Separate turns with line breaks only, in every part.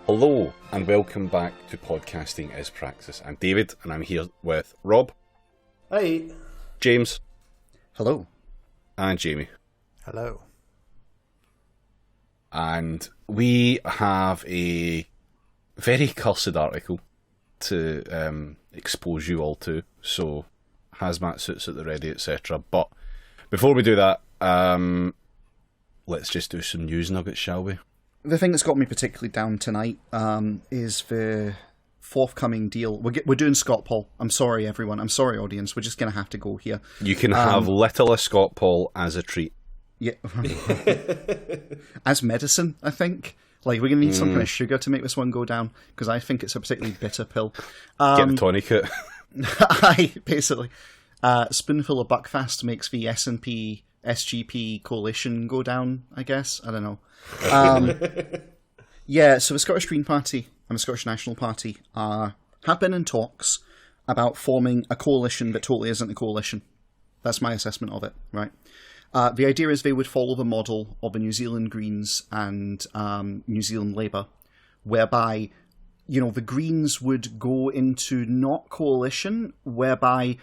Hello and welcome back to Podcasting is Praxis. I'm David and I'm here with Rob.
Hi.
James.
Hello.
And Jamie.
Hello.
And we have a very cursed article to expose you all to, so hazmat suits at the ready, etc. But before we do that, let's just do some news nuggets, shall we?
The thing that's got me particularly down tonight is the forthcoming deal. We're doing ScotPol. I'm sorry, everyone. I'm sorry, audience. We're just going to have to go here.
You can have little ScotPol as a treat.
Yeah. As medicine, I think. Like, we're going to need some kind of sugar to make this one go down, because I think it's a particularly bitter pill.
Get the tourniquet.
Basically. Spoonful of Buckfast makes the S&P SGP coalition go down, I guess. I don't know. Yeah, so the Scottish Green Party and the Scottish National Party have been in talks about forming a coalition that totally isn't a coalition. That's my assessment of it, right? The idea is they would follow the model of the New Zealand Greens and New Zealand Labour, whereby, you know, the Greens would go into not coalition, whereby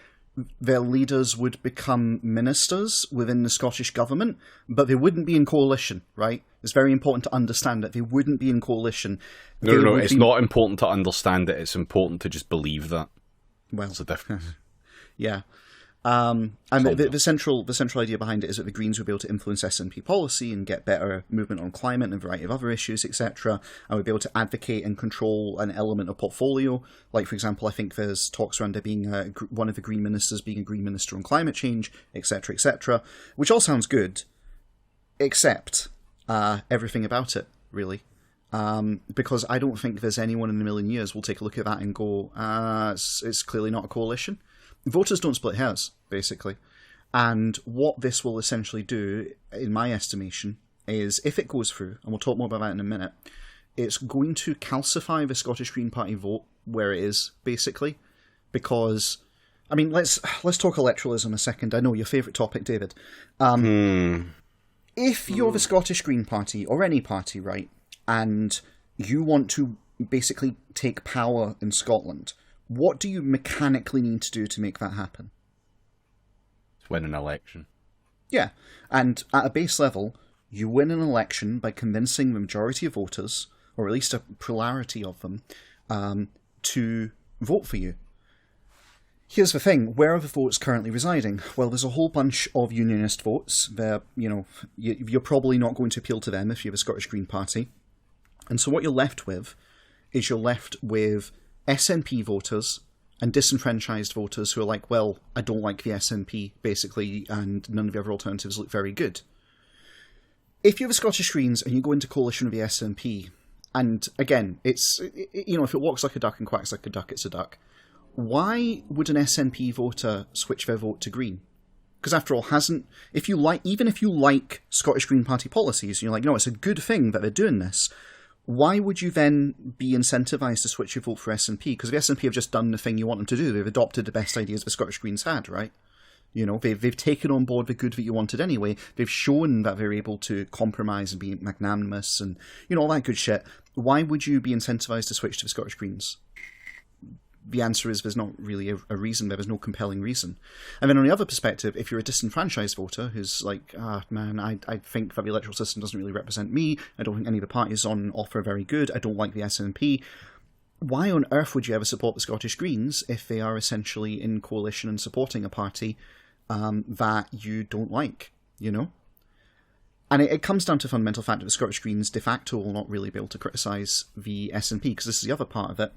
their leaders would become ministers within the Scottish government, but they wouldn't be in coalition, right? It's very important to understand that they wouldn't be in coalition.
No, it's not important to understand it. It's important to just believe that.
Well,
there's a difference.
Yeah. And the central idea behind it is that the Greens would be able to influence SNP policy and get better movement on climate and a variety of other issues, etc. And would be able to advocate and control an element of portfolio. Like, for example, I think there's talks around there being one of the Green ministers being a Green minister on climate change, etc., which all sounds good, except everything about it, really. Because I don't think there's anyone in a million years will take a look at that and go, it's clearly not a coalition. Voters don't split hairs, basically. And what this will essentially do, in my estimation, is if it goes through, and we'll talk more about that in a minute, it's going to calcify the Scottish Green Party vote where it is, basically. Because, I mean, let's talk electoralism a second. I know, your favourite topic, David. If you're the Scottish Green Party, or any party, right, and you want to basically take power in Scotland, what do you mechanically need to do to make that happen?
Win an election.
Yeah, and at a base level, you win an election by convincing the majority of voters, or at least a plurality of them, to vote for you. Here's the thing, where are the votes currently residing? Well, there's a whole bunch of unionist votes. You're probably not going to appeal to them if you're the Scottish Green Party. And so what you're left with is SNP voters and disenfranchised voters who are like, well, I don't like the SNP, basically, and none of the other alternatives look very good. If you're the Scottish Greens and you go into coalition with the SNP, and again, if it walks like a duck and quacks like a duck, it's a duck, why would an SNP voter switch their vote to Green? Because after all, even if you like Scottish Green Party policies, and you're like, no, it's a good thing that they're doing this, why would you then be incentivised to switch your vote for SNP? Because the SNP have just done the thing you want them to do. They've adopted the best ideas the Scottish Greens had, right? You know, they've taken on board the good that you wanted anyway. They've shown that they're able to compromise and be magnanimous and, you know, all that good shit. Why would you be incentivised to switch to the Scottish Greens? The answer is there's not really a reason. There's no compelling reason. And then on the other perspective, if you're a disenfranchised voter who's like, I think that the electoral system doesn't really represent me, I don't think any of the parties on offer are very good, I don't like the SNP, why on earth would you ever support the Scottish Greens if they are essentially in coalition and supporting a party that you don't like, you know? And it comes down to the fundamental fact that the Scottish Greens de facto will not really be able to criticise the SNP, because this is the other part of it.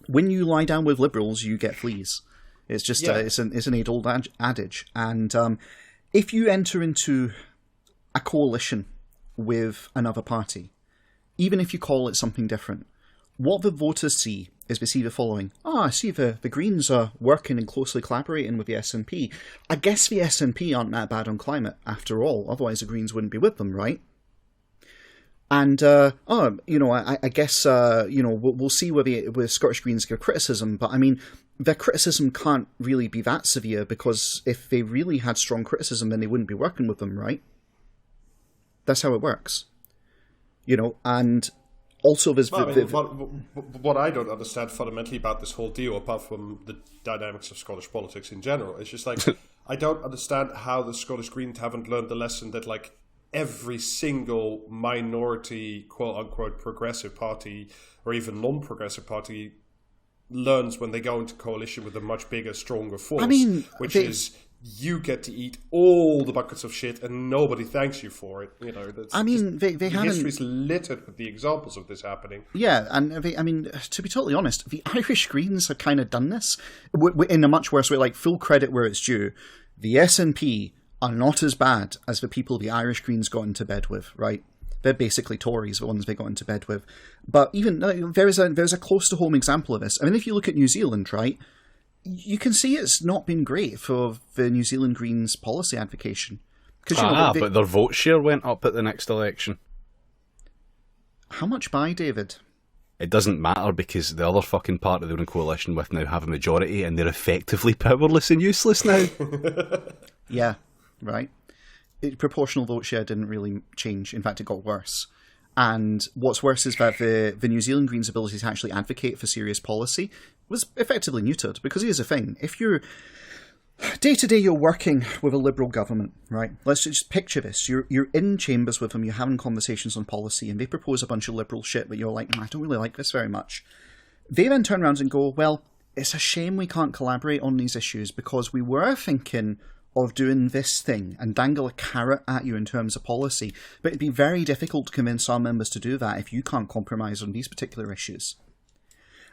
When you lie down with Liberals, you get fleas. It's just it's an age-old adage. And if you enter into a coalition with another party, even if you call it something different, what the voters see is they see the following. I see the Greens are working and closely collaborating with the SNP. I guess the SNP aren't that bad on climate after all, otherwise the Greens wouldn't be with them, right? And, I guess, we'll see where Scottish Greens give criticism, but I mean, their criticism can't really be that severe, because if they really had strong criticism, then they wouldn't be working with them, right? That's how it works. And Also, there's
Well, I mean, what I don't understand fundamentally about this whole deal, apart from the dynamics of Scottish politics in general, is just like I don't understand how the Scottish Greens haven't learned the lesson that like every single minority, quote unquote, progressive party or even non-progressive party learns when they go into coalition with a much bigger, stronger force.
I mean,
is you get to eat all the buckets of shit and nobody thanks you for it. You know,
they haven't.
History's littered with the examples of this happening.
Yeah, and to be totally honest, the Irish Greens have kind of done this in a much worse way. Like, full credit where it's due, the SNP are not as bad as the people the Irish Greens got into bed with, right? They're basically Tories, the ones they got into bed with. But even there's a close to home example of this. I mean, if you look at New Zealand, right, you can see it's not been great for the New Zealand Greens policy advocation.
But their vote share went up at the next election.
How much by, David?
It doesn't matter because the other fucking party they're in coalition with now have a majority and they're effectively powerless and useless now.
Yeah, right. Proportional vote share didn't really change. In fact, it got worse. And what's worse is that the New Zealand Greens' ability to actually advocate for serious policy was effectively neutered. Because here's the thing. If you're day to day, you're working with a Liberal government, right? Let's just picture this. You're in chambers with them, you're having conversations on policy, and they propose a bunch of Liberal shit, but you're like, I don't really like this very much. They then turn around and go, well, it's a shame we can't collaborate on these issues because we were thinking of doing this thing and dangle a carrot at you in terms of policy, but it'd be very difficult to convince our members to do that if you can't compromise on these particular issues.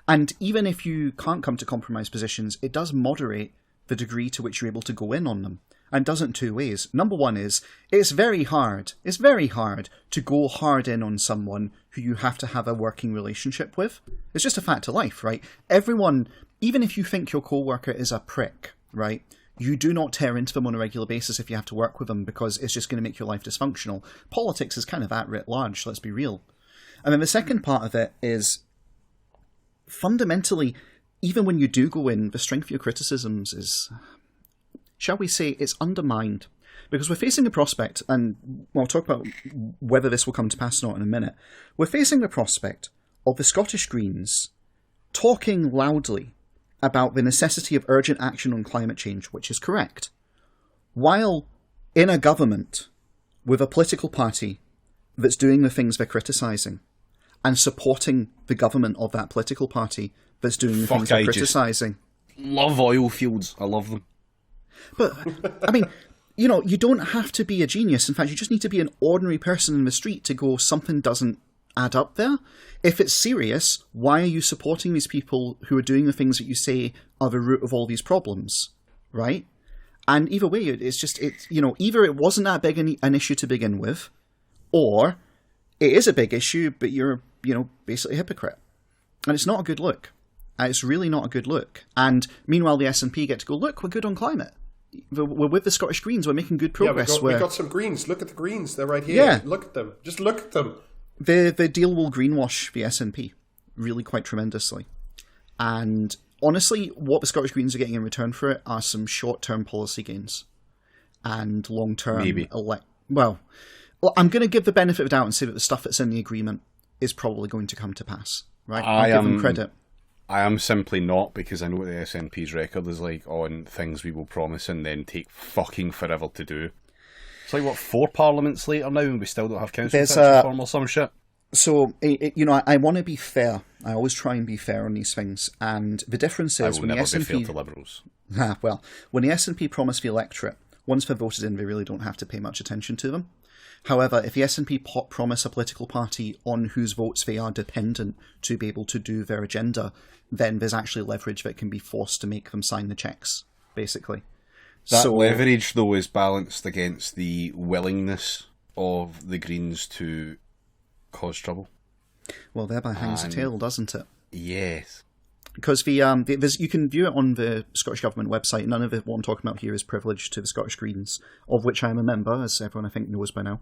And even if you can't come to compromise positions, it does moderate the degree to which you're able to go in on them. And does it in two ways. Number one is, it's very hard to go hard in on someone who you have to have a working relationship with. It's just a fact of life, right? Everyone, even if you think your co-worker is a prick, right, you do not tear into them on a regular basis if you have to work with them because it's just going to make your life dysfunctional. Politics is kind of that writ large, let's be real. And then the second part of it is, fundamentally, even when you do go in, the strength of your criticisms is, shall we say, it's undermined. Because we're facing a prospect, and I'll talk about whether this will come to pass or not in a minute, we're facing the prospect of the Scottish Greens talking loudly about the necessity of urgent action on climate change, which is correct, while in a government with a political party that's doing the things they're criticising and supporting the government of that political party that's doing the things they're criticising.
Love oil fields. I love them.
But, I mean, you know, you don't have to be a genius. In fact, you just need to be an ordinary person in the street to go, something doesn't add up there. If it's serious, why are you supporting these people who are doing the things that you say are the root of all these problems, right? And either way, either it wasn't that big an issue to begin with, or it is a big issue, but you're, basically a hypocrite. And it's not a good look. It's really not a good look. And meanwhile, the SNP get to go, look, we're good on climate. We're with the Scottish Greens. We're making good progress.
Yeah, we got some Greens. Look at the Greens. They're right here.
Yeah.
Look at them. Just look at them.
The deal will greenwash the SNP really quite tremendously. And honestly, what the Scottish Greens are getting in return for it are some short-term policy gains. And long-term...
Maybe.
Well, I'm going to give the benefit of the doubt and say that the stuff that's in the agreement is probably going to come to pass. Right? I'll give them credit.
I am simply not, because I know what the SNP's record is like on things we will promise and then take fucking forever to do. It's like, 4 parliaments later now and we still don't have council tax reform or some shit?
So, I want to be fair. I always try and be fair on these things. And the difference is when the SNP...
be fair to Liberals.
When the SNP promise the electorate, once they're voted in, they really don't have to pay much attention to them. However, if the SNP promise a political party on whose votes they are dependent to be able to do their agenda, then there's actually leverage that can be forced to make them sign the checks, basically.
That leverage, though, is balanced against the willingness of the Greens to cause trouble.
Well, thereby hangs a tail, doesn't it?
Yes.
Because you can view it on the Scottish Government website. None of it, what I'm talking about here, is privileged to the Scottish Greens, of which I am a member, as everyone I think knows by now.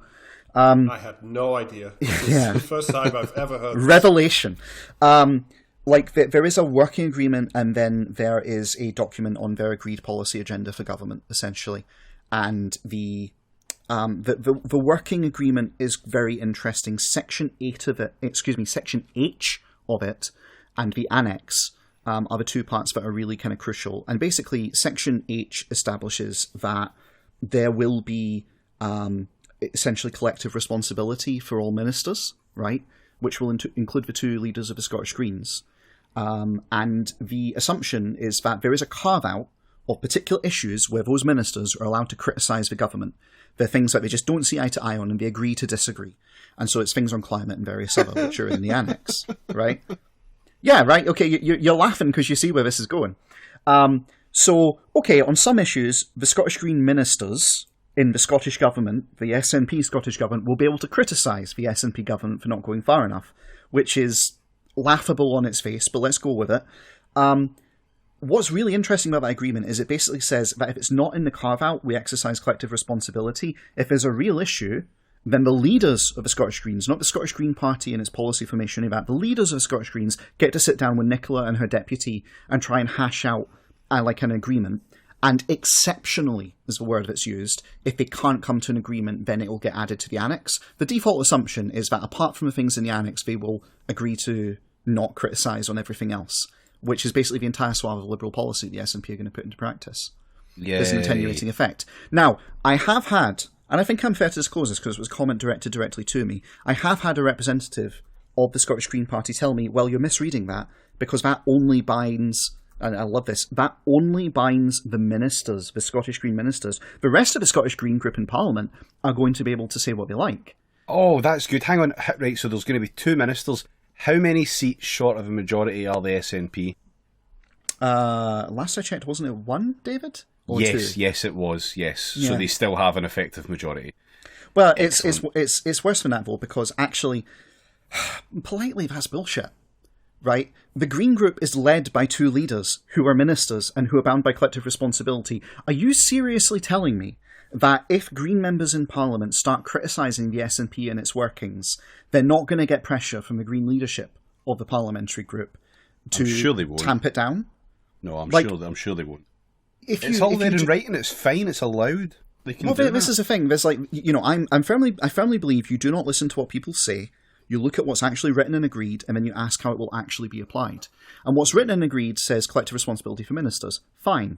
I had no idea. This is the first time I've ever heard
Revelation. There is a working agreement, and then there is a document on their agreed policy agenda for government, essentially. And the The working agreement is very interesting. Section H of it, and the annex are the two parts that are really kind of crucial. And basically, Section H establishes that there will be essentially collective responsibility for all ministers, right? Which will include the two leaders of the Scottish Greens. And the assumption is that there is a carve-out of particular issues where those ministers are allowed to criticise the government. They're things that they just don't see eye to eye on and they agree to disagree. And so it's things on climate and various other, which are in the annex, right? Yeah, right, okay, you're laughing because you see where this is going. So, okay, on some issues, the Scottish Green ministers in the Scottish Government, the SNP Scottish Government, will be able to criticise the SNP Government for not going far enough, which is laughable on its face, but let's go with it. What's really interesting about that agreement is it basically says that if it's not in the carve-out, we exercise collective responsibility. If there's a real issue, then the leaders of the Scottish Greens, not the Scottish Green Party and its policy formation, about the leaders of the Scottish Greens get to sit down with Nicola and her deputy and try and hash out like an agreement. And exceptionally, is the word that's used, if they can't come to an agreement, then it will get added to the annex. The default assumption is that apart from the things in the annex, they will agree to not criticise on everything else, which is basically the entire swath of Liberal policy the SNP are going to put into practice. There's an attenuating effect. Now, I have had, and I think I'm fair to disclose this because it was a comment directed directly to me, I have had a representative of the Scottish Green Party tell me, well, you're misreading that because that only binds, and I love this, that only binds the ministers, the Scottish Green ministers. The rest of the Scottish Green group in Parliament are going to be able to say what they like.
Oh, that's good. Hang on. Right, so there's going to be two ministers. How many seats short of a majority are the SNP?
Last I checked, wasn't it one, David? Or
yes,
two?
Yes, it was. Yes,
Yeah.
So they still have an effective majority.
Well, it's worse than that, though, because actually, politely, that's bullshit, right? The Green Group is led by two leaders who are ministers and who are bound by collective responsibility. Are you seriously telling me that if Green members in Parliament start criticising the SNP and its workings, they're not going to get pressure from the Green leadership of the parliamentary group to
sure they won't.
tamp it down?
No, I'm sure they won't. It's all there in writing. It's fine. It's allowed. They can. Well,
this is the thing. There's I firmly believe you do not listen to what people say. You look at what's actually written and agreed, and then you ask how it will actually be applied. And what's written and agreed says collective responsibility for ministers. Fine.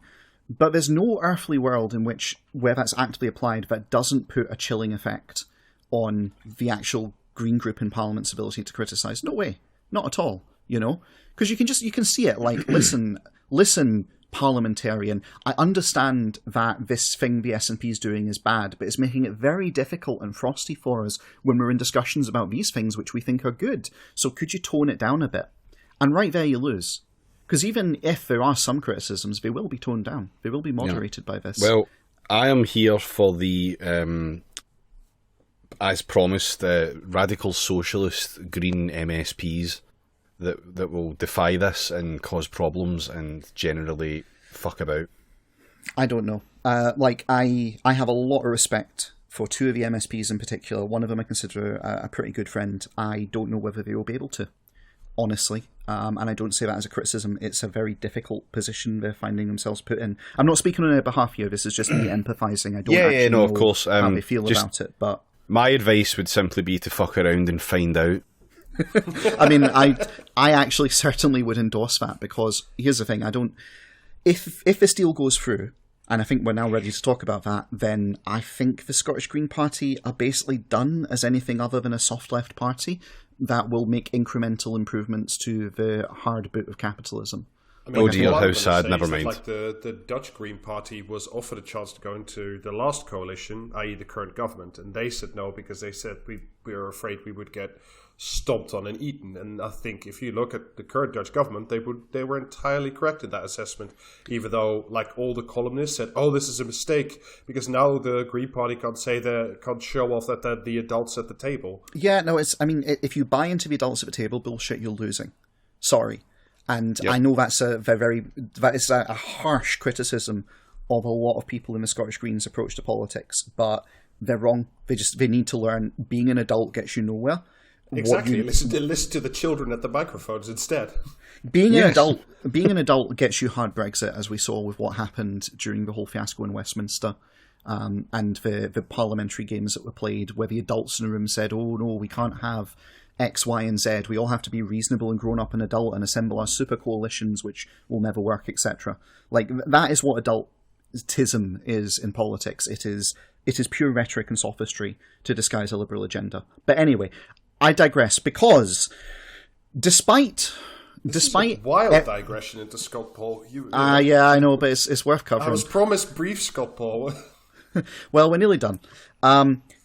But there's no earthly world in which, where that's actively applied, that doesn't put a chilling effect on the actual Green Group in Parliament's ability to criticise. No way. Not at all, Because you can see it, like, listen, parliamentarian, I understand that this thing the SNP is doing is bad, but it's making it very difficult and frosty for us when we're in discussions about these things which we think are good. So could you tone it down a bit? And right there you lose. Because even if there are some criticisms, they will be toned down. They will be moderated by this.
Well, I am here for the, as promised, radical socialist Green MSPs that will defy this and cause problems and generally fuck about.
I don't know. I have a lot of respect for two of the MSPs in particular. One of them I consider a pretty good friend. I don't know whether they will be able to, honestly. And I don't say that as a criticism. It's a very difficult position they're finding themselves put in. I'm not speaking on their behalf here. This is just me empathising. I don't know
of course.
How they feel about it. But
my advice would simply be to fuck around and find out.
I mean, I actually certainly would endorse that, because here's the thing. If this deal goes through, and I think we're now ready to talk about that, then I think the Scottish Green Party are basically done as anything other than a soft left party that will make incremental improvements to the hard boot of capitalism.
I mean,
oh dear, how sad, never mind.
Like the Dutch Green Party was offered a chance to go into the last coalition, i.e. the current government, and they said no because they said we were afraid we would get stomped on and eaten. And I think if you look at the current Dutch government, they were entirely correct in that assessment, even though like all the columnists said, oh, this is a mistake because now the Green Party can't show off that they're the adults at the table.
Yeah, no, if you buy into the adults at the table bullshit, you're losing. Sorry. And yep. I know that is a harsh criticism of a lot of people in the Scottish Greens' approach to politics, but they're wrong. They need to learn being an adult gets you nowhere.
Exactly. Listen to the children at the microphones instead.
Being an adult gets you hard Brexit, as we saw with what happened during the whole fiasco in Westminster. and the parliamentary games that were played, where the adults in the room said, "Oh no, we can't have X, Y, and Z. We all have to be reasonable and grown up and adult and assemble our super coalitions, which will never work, etc." Like, that is what adultism is in politics. It is pure rhetoric and sophistry to disguise a liberal agenda. But anyway, I digress, because despite
wild digression into ScotPol.
Yeah, I know, but it's worth covering.
I was promised brief ScotPol.
Well, we're nearly done.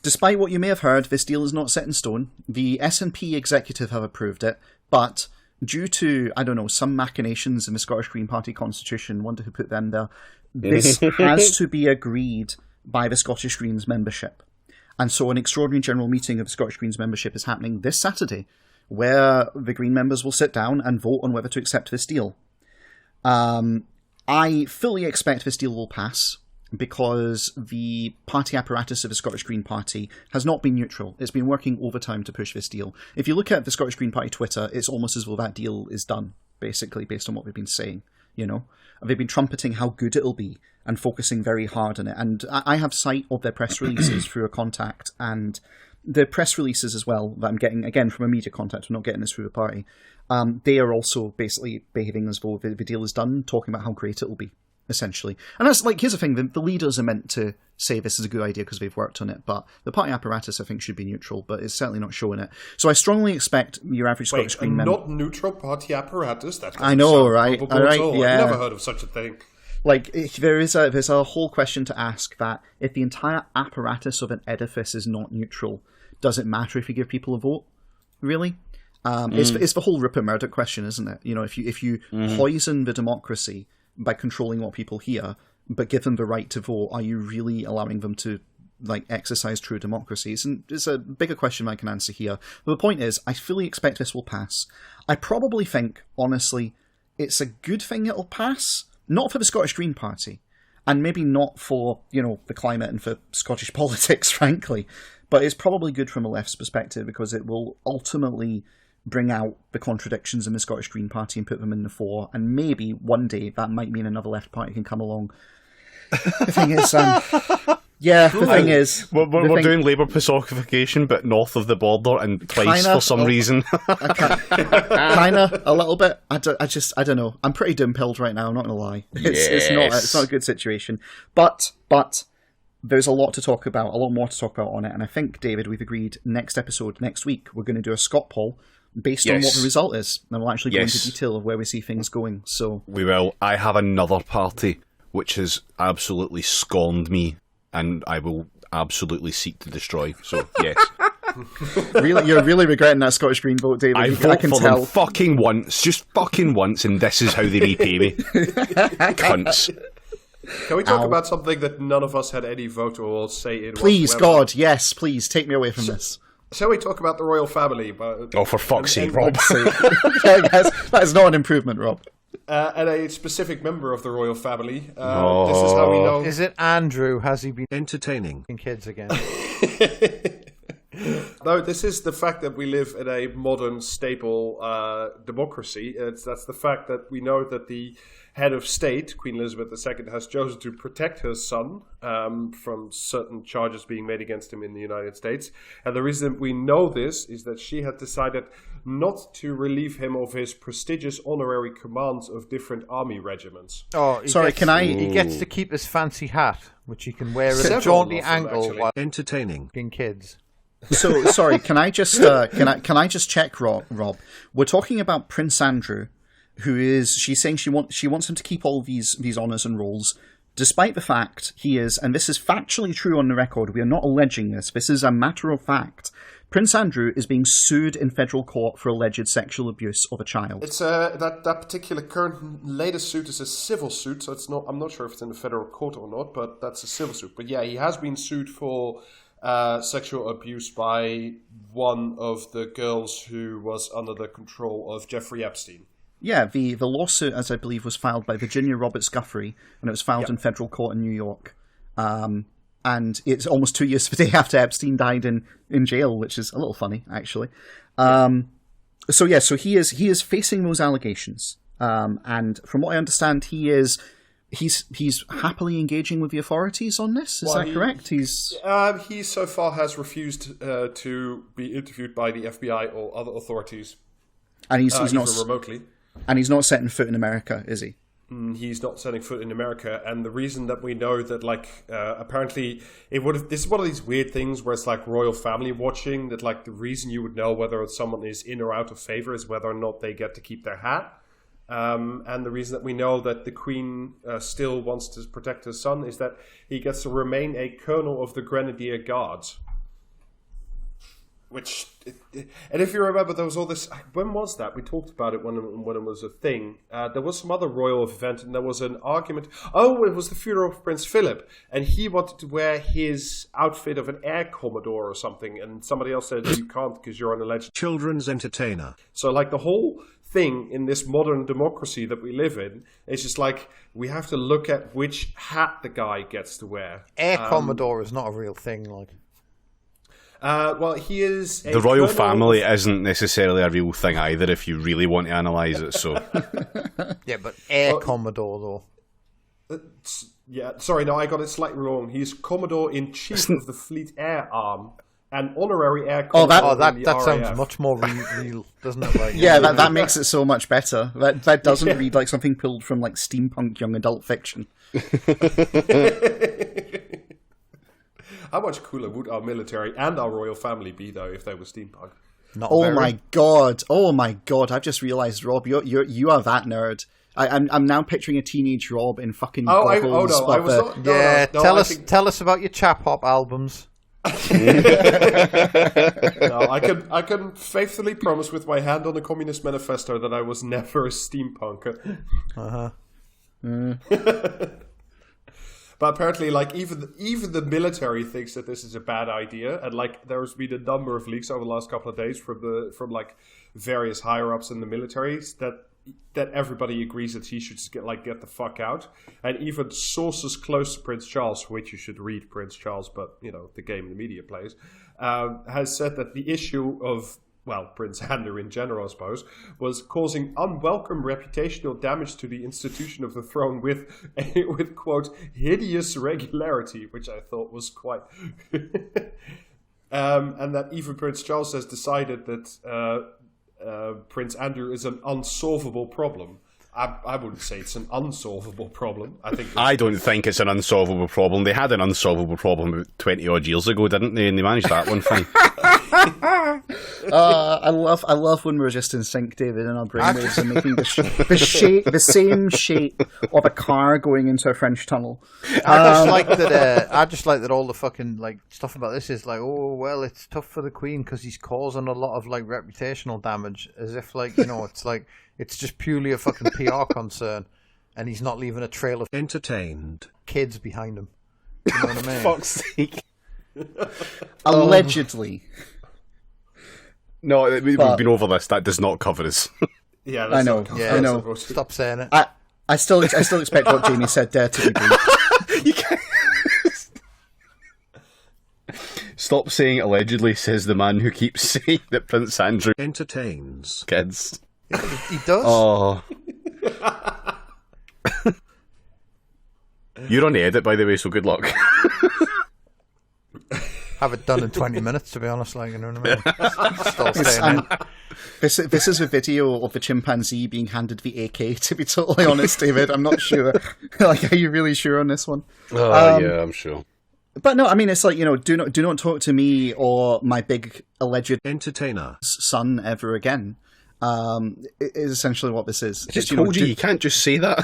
Despite what you may have heard, this deal is not set in stone. The SNP executive have approved it, but due to, I don't know, some machinations in the Scottish Green Party constitution, wonder who put them there, this has to be agreed by the Scottish Greens membership. And so an extraordinary general meeting of the Scottish Greens membership is happening this Saturday, where the Green members will sit down and vote on whether to accept this deal. I fully expect this deal will pass, because the party apparatus of the Scottish Green Party has not been neutral. It's been working overtime to push this deal. If you look at the Scottish Green Party Twitter, it's almost as though that deal is done, basically, based on what they've been saying. You know, they've been trumpeting how good it'll be and focusing very hard on it. And I have sight of their press releases through a contact, and the press releases as well that I'm getting, again, from a media contact. I'm not getting this through the party. They are also basically behaving as though the deal is done, talking about how great it will be, essentially. And that's, like, here's the thing, the leaders are meant to say this is a good idea because they've worked on it, but the party apparatus, I think, should be neutral, but it's certainly not showing it. So I strongly expect your average Scottish Green member...
not neutral party apparatus? That
I know, right?
All right, yeah. I've never heard of such a thing.
Like, there's a whole question to ask, that if the entire apparatus of an edifice is not neutral, does it matter if you give people a vote? Really? It's the whole Rupert Murdoch question, isn't it? You know, if you poison the democracy by controlling what people hear, but give them the right to vote, are you really allowing them to, like, exercise true democracy? It's a bigger question I can answer here. But the point is, I fully expect this will pass. I probably think, honestly, it's a good thing it'll pass, not for the Scottish Green Party, and maybe not for, you know, the climate and for Scottish politics, frankly, but it's probably good from a left's perspective, because it will ultimately bring out the contradictions in the Scottish Green Party and put them in the fore, and maybe one day that might mean another left party can come along. The thing is, thing is...
We're doing Labour personification, but north of the border and twice for some reason.
Kind of, a little bit. I don't know. I'm pretty dim-pilled right now, I'm not going to lie. It's not a good situation. But there's a lot to talk about, a lot more to talk about on it, and I think, David, we've agreed next episode, next week, we're going to do a ScotPol based on what the result is, and we'll actually go into detail of where we see things going. So
we will. I have another party which has absolutely scorned me, and I will absolutely seek to destroy. So yes.
Really, you're really regretting that Scottish Green vote, David.
I vote for them fucking once, just fucking once, and this is how they repay me. Cunts.
Can we talk about something that none of us had any vote or say in?
Please,
whatsoever?
God, yes, please, take me away from this.
Shall we talk about the royal family?
Oh, for fuck's sake, Rob.
That is not an improvement, Rob.
And a specific member of the royal family. This is how we know.
Is it Andrew? Has he been
entertaining
kids again?
No, this is the fact that we live in a modern, stable democracy. That's the fact that we know that the head of state, Queen Elizabeth II, has chosen to protect her son from certain charges being made against him in the United States. And the reason we know this is that she had decided not to relieve him of his prestigious honorary commands of different army regiments.
Oh, he gets to keep his fancy hat, which he can wear at a jaunty angle while
entertaining
kids.
So sorry, can I just check, Rob? We're talking about Prince Andrew, she's saying she wants him to keep all these honours and roles, despite the fact he is, and this is factually true on the record, we are not alleging this is a matter of fact, Prince Andrew is being sued in federal court for alleged sexual abuse of a child.
It's that particular current latest suit is a civil suit, so it's not. I'm not sure if it's in the federal court or not, but that's a civil suit. But yeah, he has been sued for sexual abuse by one of the girls who was under the control of Jeffrey Epstein.
Yeah, the lawsuit, as I believe, was filed by Virginia Roberts Guthrie, and it was filed in federal court in New York. And it's almost 2 years to the day after Epstein died in jail, which is a little funny, actually. So he is facing those allegations. And from what I understand, he is he's happily engaging with the authorities on this. Is that correct?
He so far has refused to be interviewed by the FBI or other authorities,
and he's not
remotely.
And he's not setting foot in America, is he?
He's not setting foot in America, and the reason that we know that, apparently, this is one of these weird things where it's like royal family watching. That the reason you would know whether someone is in or out of favor is whether or not they get to keep their hat. And the reason that we know that the Queen still wants to protect her son is that he gets to remain a colonel of the Grenadier Guards. And if you remember, there was all this. When was that? We talked about it when it was a thing. There was some other royal event, and there was an argument. Oh, it was the funeral of Prince Philip, and he wanted to wear his outfit of an air commodore or something, and somebody else said you can't because you're an alleged
children's entertainer.
So, the whole thing in this modern democracy that we live in is just we have to look at which hat the guy gets to wear.
Air commodore is not a real thing,
well, he is.
The royal family isn't necessarily a real thing either, if you really want to analyse it. So,
yeah, but Air Commodore though.
Yeah, sorry, no, I got it slightly wrong. He's Commodore in Chief of the Fleet Air Arm and honorary Air Commodore.
That sounds much more real, doesn't it?
Yeah, that makes it so much better. That doesn't read like something pulled from steampunk young adult fiction.
How much cooler would our military and our royal family be, though, if they were steampunk?
My god! I've just realised, Rob, you are that nerd. I'm now picturing a teenage Rob in fucking goggles.
Tell us about your chap hop albums.
No, I can faithfully promise with my hand on the Communist Manifesto that I was never a steampunker. But apparently, even the military thinks that this is a bad idea, and there's been a number of leaks over the last couple of days from various higher ups in the military that everybody agrees that he should just get the fuck out, and even sources close to Prince Charles, for which you should read Prince Charles, but the game the media plays, has said that the issue of Prince Andrew in general, I suppose, was causing unwelcome reputational damage to the institution of the throne with quote, hideous regularity, which I thought was quite... and that even Prince Charles has decided that Prince Andrew is an unsolvable problem. I wouldn't say it's an unsolvable problem. I
don't think it's an unsolvable problem. They had an unsolvable problem about 20-odd years ago, didn't they? And they managed that one fine.
I love when we're just in sync, David, and our brainwaves are making the same shape of a car going into a French tunnel.
I just like that all the fucking stuff about this is it's tough for the Queen because he's causing a lot of reputational damage, as if it's just purely a fucking PR concern, and he's not leaving a trail of
entertained
kids behind him. You know what I mean?
Fuck's sake.
Allegedly.
No, we've been over this. That does not cover us.
Yeah,
I know. I know.
Stop saying it.
I still expect what Jamie said there to be brief.
You can't. Stop saying allegedly, says the man who keeps saying that Prince Andrew
entertains
kids.
He does.
Oh. You're on the edit, by the way, so good luck.
Have it done in 20 minutes, to be honest. You know what I mean?
This is a video of the chimpanzee being handed the AK. To be totally honest, David, I'm not sure. Are you really sure on this one?
Yeah, I'm sure.
But no, I mean, it's do not talk to me or my big alleged
entertainer
son ever again. Is essentially what this is.
I just told you can't just say that.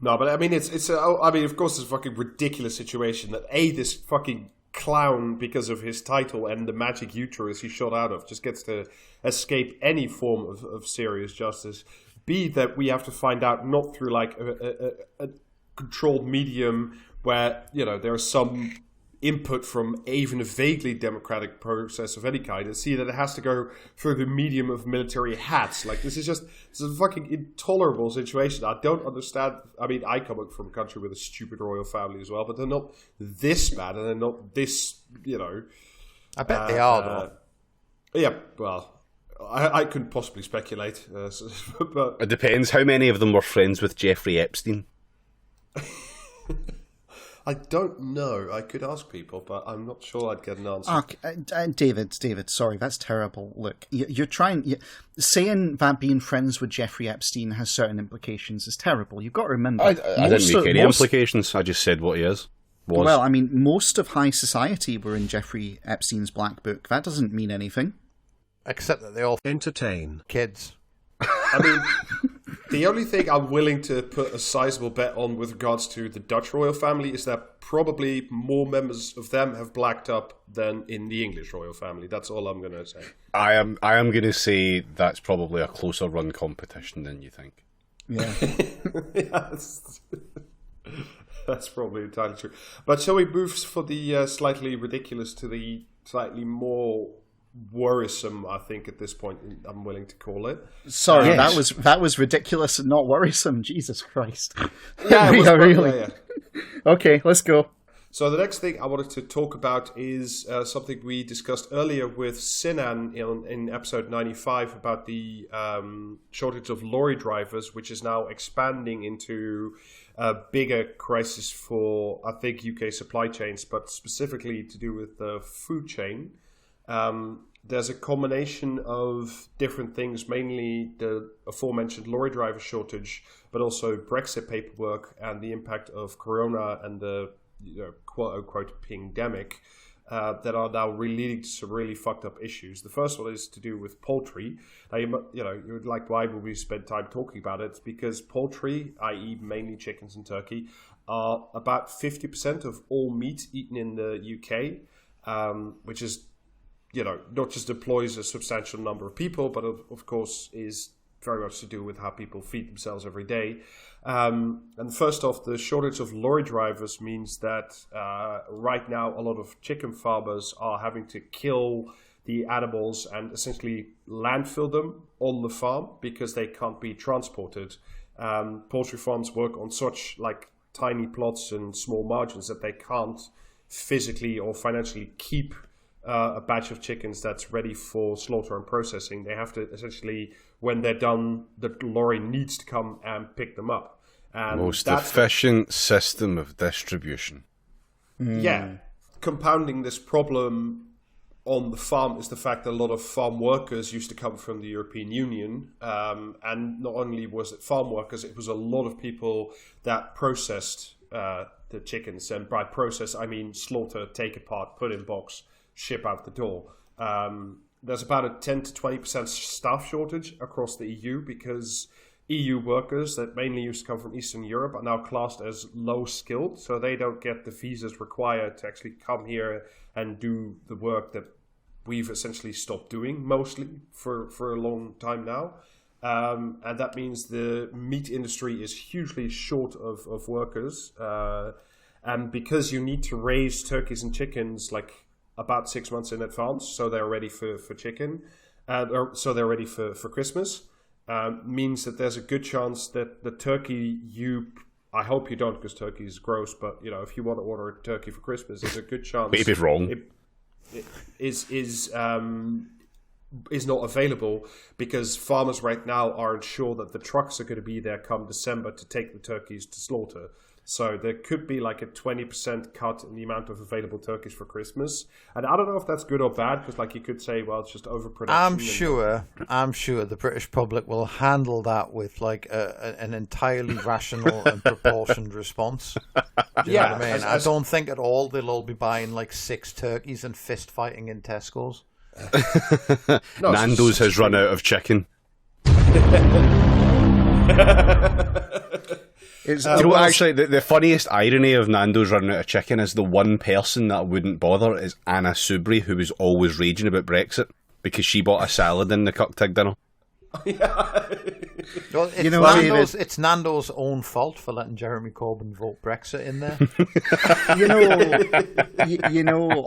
No, but I mean, of course, it's a fucking ridiculous situation that this fucking clown, because of his title and the magic uterus he shot out of, just gets to escape any form of serious justice. B, that we have to find out not through a controlled medium where there's some input from even a vaguely democratic process of any kind, and see that it has to go through the medium of military hats. This is a fucking intolerable situation. I don't understand. I mean, I come from a country with a stupid royal family as well, but they're not this bad, and they're not this,
I bet they are, though.
Yeah, well, I couldn't possibly speculate, but
It depends how many of them were friends with Jeffrey Epstein.
I don't know. I could ask people, but I'm not sure I'd get an answer.
David, sorry, that's terrible. Look, you're trying... saying that being friends with Jeffrey Epstein has certain implications is terrible. You've got to remember...
I didn't make any implications. I just said what he is.
Well, I mean, most of high society were in Jeffrey Epstein's black book. That doesn't mean anything.
Except that they all
entertain
kids.
I mean, the only thing I'm willing to put a sizable bet on with regards to the Dutch royal family is that probably more members of them have blacked up than in the English royal family. That's all I'm going to say.
I am going to say that's probably a closer run competition than you think.
Yeah.
Yes. That's probably entirely true. But shall we move for the slightly ridiculous to the slightly more worrisome, I think, at this point, I'm willing to call it.
Sorry,
Yes.
that was ridiculous and not worrisome. Jesus Christ.
Yeah, it was
really.
yeah.
Okay, let's go.
So the next thing I wanted to talk about is something we discussed earlier with Sinan in episode 95 about the shortage of lorry drivers, which is now expanding into a bigger crisis for, I think, UK supply chains, but specifically to do with the food chain. There's a combination of different things, mainly the aforementioned lorry driver shortage, but also Brexit paperwork and the impact of Corona and the quote-unquote pandemic that are now leading to some really fucked up issues. The first one is to do with poultry. Now, you would like why would we spend time talking about it? It's because poultry, i.e. mainly chickens and turkey, are about 50% of all meat eaten in the UK, which is not just employs a substantial number of people, but of course is very much to do with how people feed themselves every day. And first off, the shortage of lorry drivers means that right now a lot of chicken farmers are having to kill the animals and essentially landfill them on the farm because they can't be transported. Poultry farms work on such tiny plots and small margins that they can't physically or financially keep a batch of chickens that's ready for slaughter and processing. They have to essentially, when they're done, the lorry needs to come and pick them up. And
most efficient system of distribution.
Yeah. Compounding this problem on the farm is the fact that a lot of farm workers used to come from the European Union. And not only was it farm workers, it was a lot of people that processed the chickens. And by process, I mean slaughter, take apart, put in box, ship out the door. There's about a 10 to 20% staff shortage across the EU because EU workers that mainly used to come from Eastern Europe are now classed as low skilled, so they don't get the visas required to actually come here and do the work that we've essentially stopped doing mostly for a long time now. And that means the meat industry is hugely short of workers. And because you need to raise turkeys and chickens about 6 months in advance, so they're ready for chicken, so they're ready for Christmas, means that there's a good chance that the turkey I hope you don't because turkey is gross, but if you want to order a turkey for Christmas, there's a good chance
Maybe wrong.
It is not available because farmers right now aren't sure that the trucks are going to be there come December to take the turkeys to slaughter. So there could be a 20% cut in the amount of available turkeys for Christmas. And I don't know if that's good or bad, because you could say, well, it's just overproduction.
I'm sure the British public will handle that with an entirely rational and proportioned response. Do you know what I mean? I don't think at all they'll all be buying 6 turkeys and fist fighting in Tesco's.
No, Nando's has run out of chicken. Actually, the funniest irony of Nando's running out of chicken is the one person that wouldn't bother is Anna Soubry, who was always raging about Brexit because she bought a salad in the cocktail dinner.
Well, it's,
David,
it's Nando's own fault for letting Jeremy Corbyn vote Brexit in there.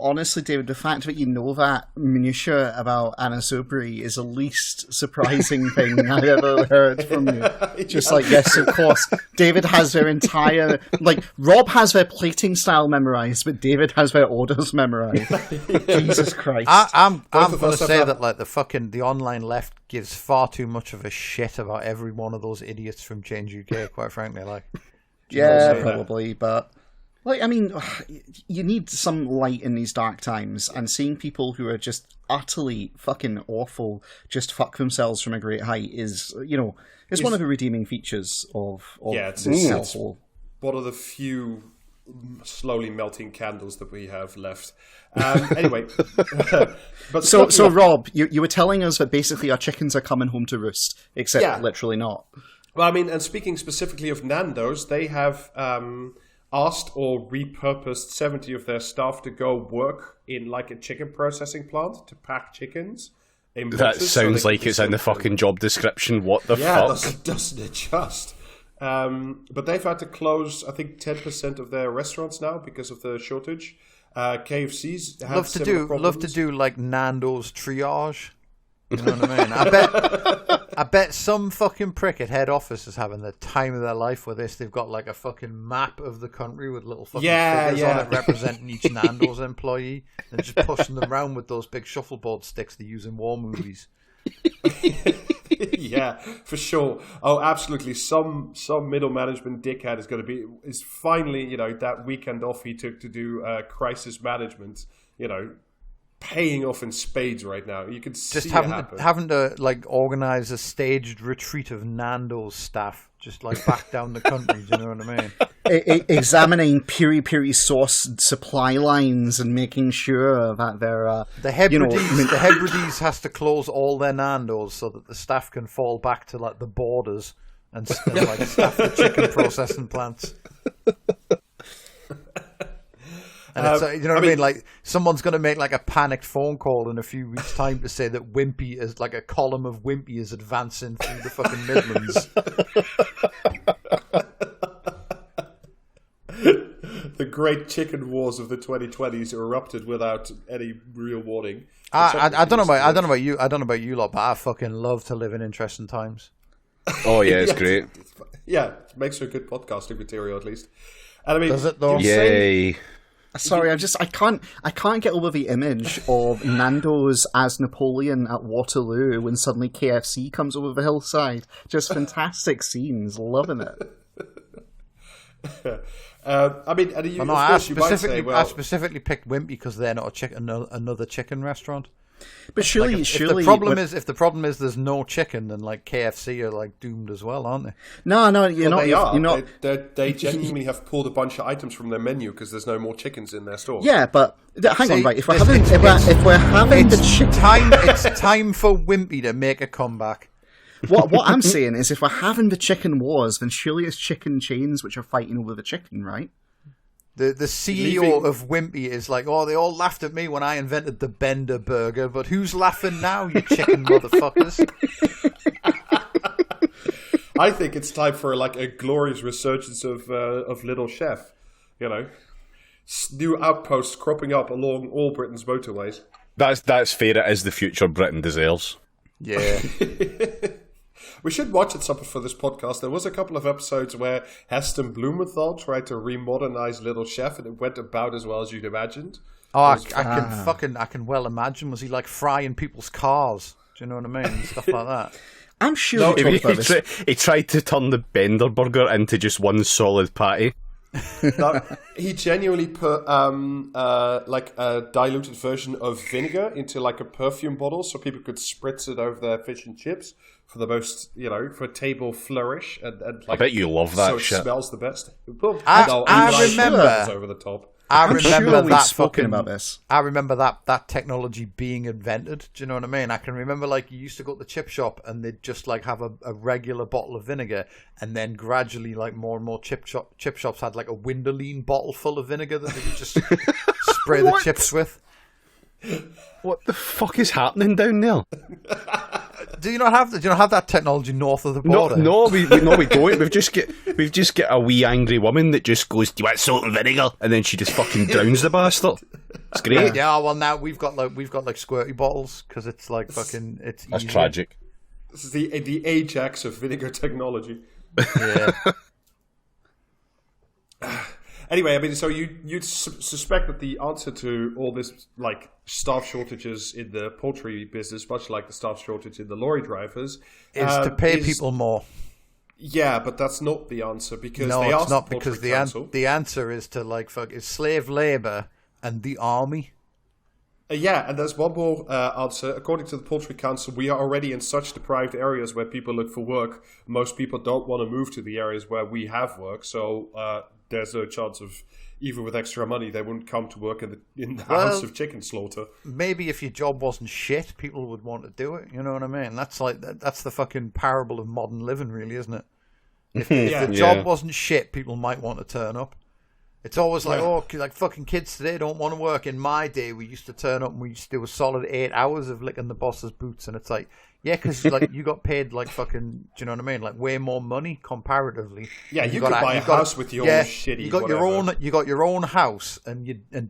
Honestly, David, the fact that you know that minutiae about Anna Soubry is the least surprising thing I've ever heard from you. Just like, yes, of course, David has their entire, like, Rob has their plating style memorized, but David has their orders memorized. Jesus Christ.
I'm going to say that, like, the online left gives far too much of a shit about every one of those idiots from Change UK, quite frankly. Like,
yeah, probably, but like, I mean, you need some light in these dark times, and seeing people who are just utterly fucking awful just fuck themselves from a great height is, it's one of the redeeming features of
it's one of the few slowly melting candles that we have left. Anyway, but
so Rob, you were telling us that basically our chickens are coming home to roost, except literally not.
Well, I mean, and speaking specifically of Nando's, they have asked or repurposed 70 of their staff to go work in like a chicken processing plant to pack chickens.
That sounds like it's in the fucking job description. What the fuck?
Yeah, doesn't it just? But they've had to close, I think, 10% of their restaurants now because of the shortage. KFC's have
love to do like Nando's triage. You know what I mean? I bet some fucking prick at head office is having the time of their life with this. They've got like a fucking map of the country with little fucking figures on it representing each Nando's employee, and just pushing them around with those big shuffleboard sticks they use in war movies.
Yeah, for sure. Oh, absolutely. Some middle management dickhead is finally, that weekend off he took to do crisis management, paying off in spades right now. You can see
just having to like organize a staged retreat of Nando's staff, just like back down the country. Do you know what I mean?
Examining piri sauce supply lines and making sure that they're
the Hebrides has to close all their Nando's so that the staff can fall back to like the borders and like staff the chicken processing plants. And it's, I mean? Like, someone's going to make like a panicked phone call in a few weeks' time to say that Wimpy is like a column of Wimpy is advancing through the fucking Midlands.
The great chicken wars of the 2020s erupted without any real warning.
I don't know about you lot, but I fucking love to live in interesting times.
Oh yeah, it's great.
Yeah, it makes for good podcasting material at least. And I mean,
does it though?
Yay.
Sorry, I can't get over the image of Nando's as Napoleon at Waterloo when suddenly KFC comes over the hillside. Just fantastic scenes, loving it.
I mean, and
I specifically picked Wimpy because they're not another chicken restaurant.
But surely,
if the problem is there's no chicken, then like KFC are like doomed as well, aren't they?
No, you're not.
They
you're
are.
not.
They genuinely have pulled a bunch of items from their menu because there's no more chickens in their store.
Yeah, but hang on, right? If we're having the chicken,
it's time for Wimpy to make a comeback.
What I'm saying is, if we're having the chicken wars, then surely it's chicken chains which are fighting over the chicken, right?
The CEO of Wimpy is like, oh, they all laughed at me when I invented the Bender Burger, but who's laughing now, you chicken motherfuckers?
I think it's time for like a glorious resurgence of Little Chef. New outposts cropping up along all Britain's motorways.
That's fair. It is the future Britain deserves.
Yeah.
We should watch it something for this podcast. There was a couple of episodes where Heston Blumenthal tried to remodernize Little Chef, and it went about as well as you'd imagined.
Oh, I can well imagine. Was he like frying people's cars? Do you know what I mean? And stuff like that.
I'm sure
he tried to turn the Bender Burger into just one solid patty.
No, he genuinely put like a diluted version of vinegar into like a perfume bottle so people could spritz it over their fish and chips for the most, for a table flourish. And like,
I bet you love that
so
shit.
It smells the best.
I remember
over the top.
I remember
we've spoken about this.
I remember that technology being invented. Do you know what I mean? I can remember like you used to go to the chip shop and they'd just like have a regular bottle of vinegar, and then gradually like more and more chip shops had like a Windoline bottle full of vinegar that they could just spray the chips with.
What the fuck is happening down there?
Do you not have that technology north of the
No,
border?
we don't. We've just got a wee angry woman that just goes, "Do you want salt and vinegar?" And then she just fucking drowns the bastard. It's great.
Yeah, well now we've got like squirty bottles because it's like fucking it's.
That's
easier.
tragic.
This is the Ajax of vinegar technology.
Yeah.
Anyway, I mean, so you'd suspect that the answer to all this, like, staff shortages in the poultry business, much like the staff shortage in the lorry drivers,
is to pay people more.
Yeah, but that's not the answer because
No,
they
it's
asked
not
the
because
Poultry
the
Council.
the answer is to like is slave labor and the army.
Yeah, and there's one more answer. According to the Poultry Council, we are already in such deprived areas where people look for work. Most people don't want to move to the areas where we have work, so there's no chance of, even with extra money, they wouldn't come to work in the house of chicken slaughter.
Maybe if your job wasn't shit, people would want to do it. You know what I mean? That's like that's the fucking parable of modern living, really, isn't it? If the job wasn't shit, people might want to turn up. It's always like, like fucking kids today don't want to work. In my day, we used to turn up and we used to do a solid 8 hours of licking the boss's boots, and it's like, yeah, because like you got paid like fucking, do you know what I mean? Like way more money comparatively.
Yeah, you could buy a house with your own shitty.
You got
whatever.
you got your own house and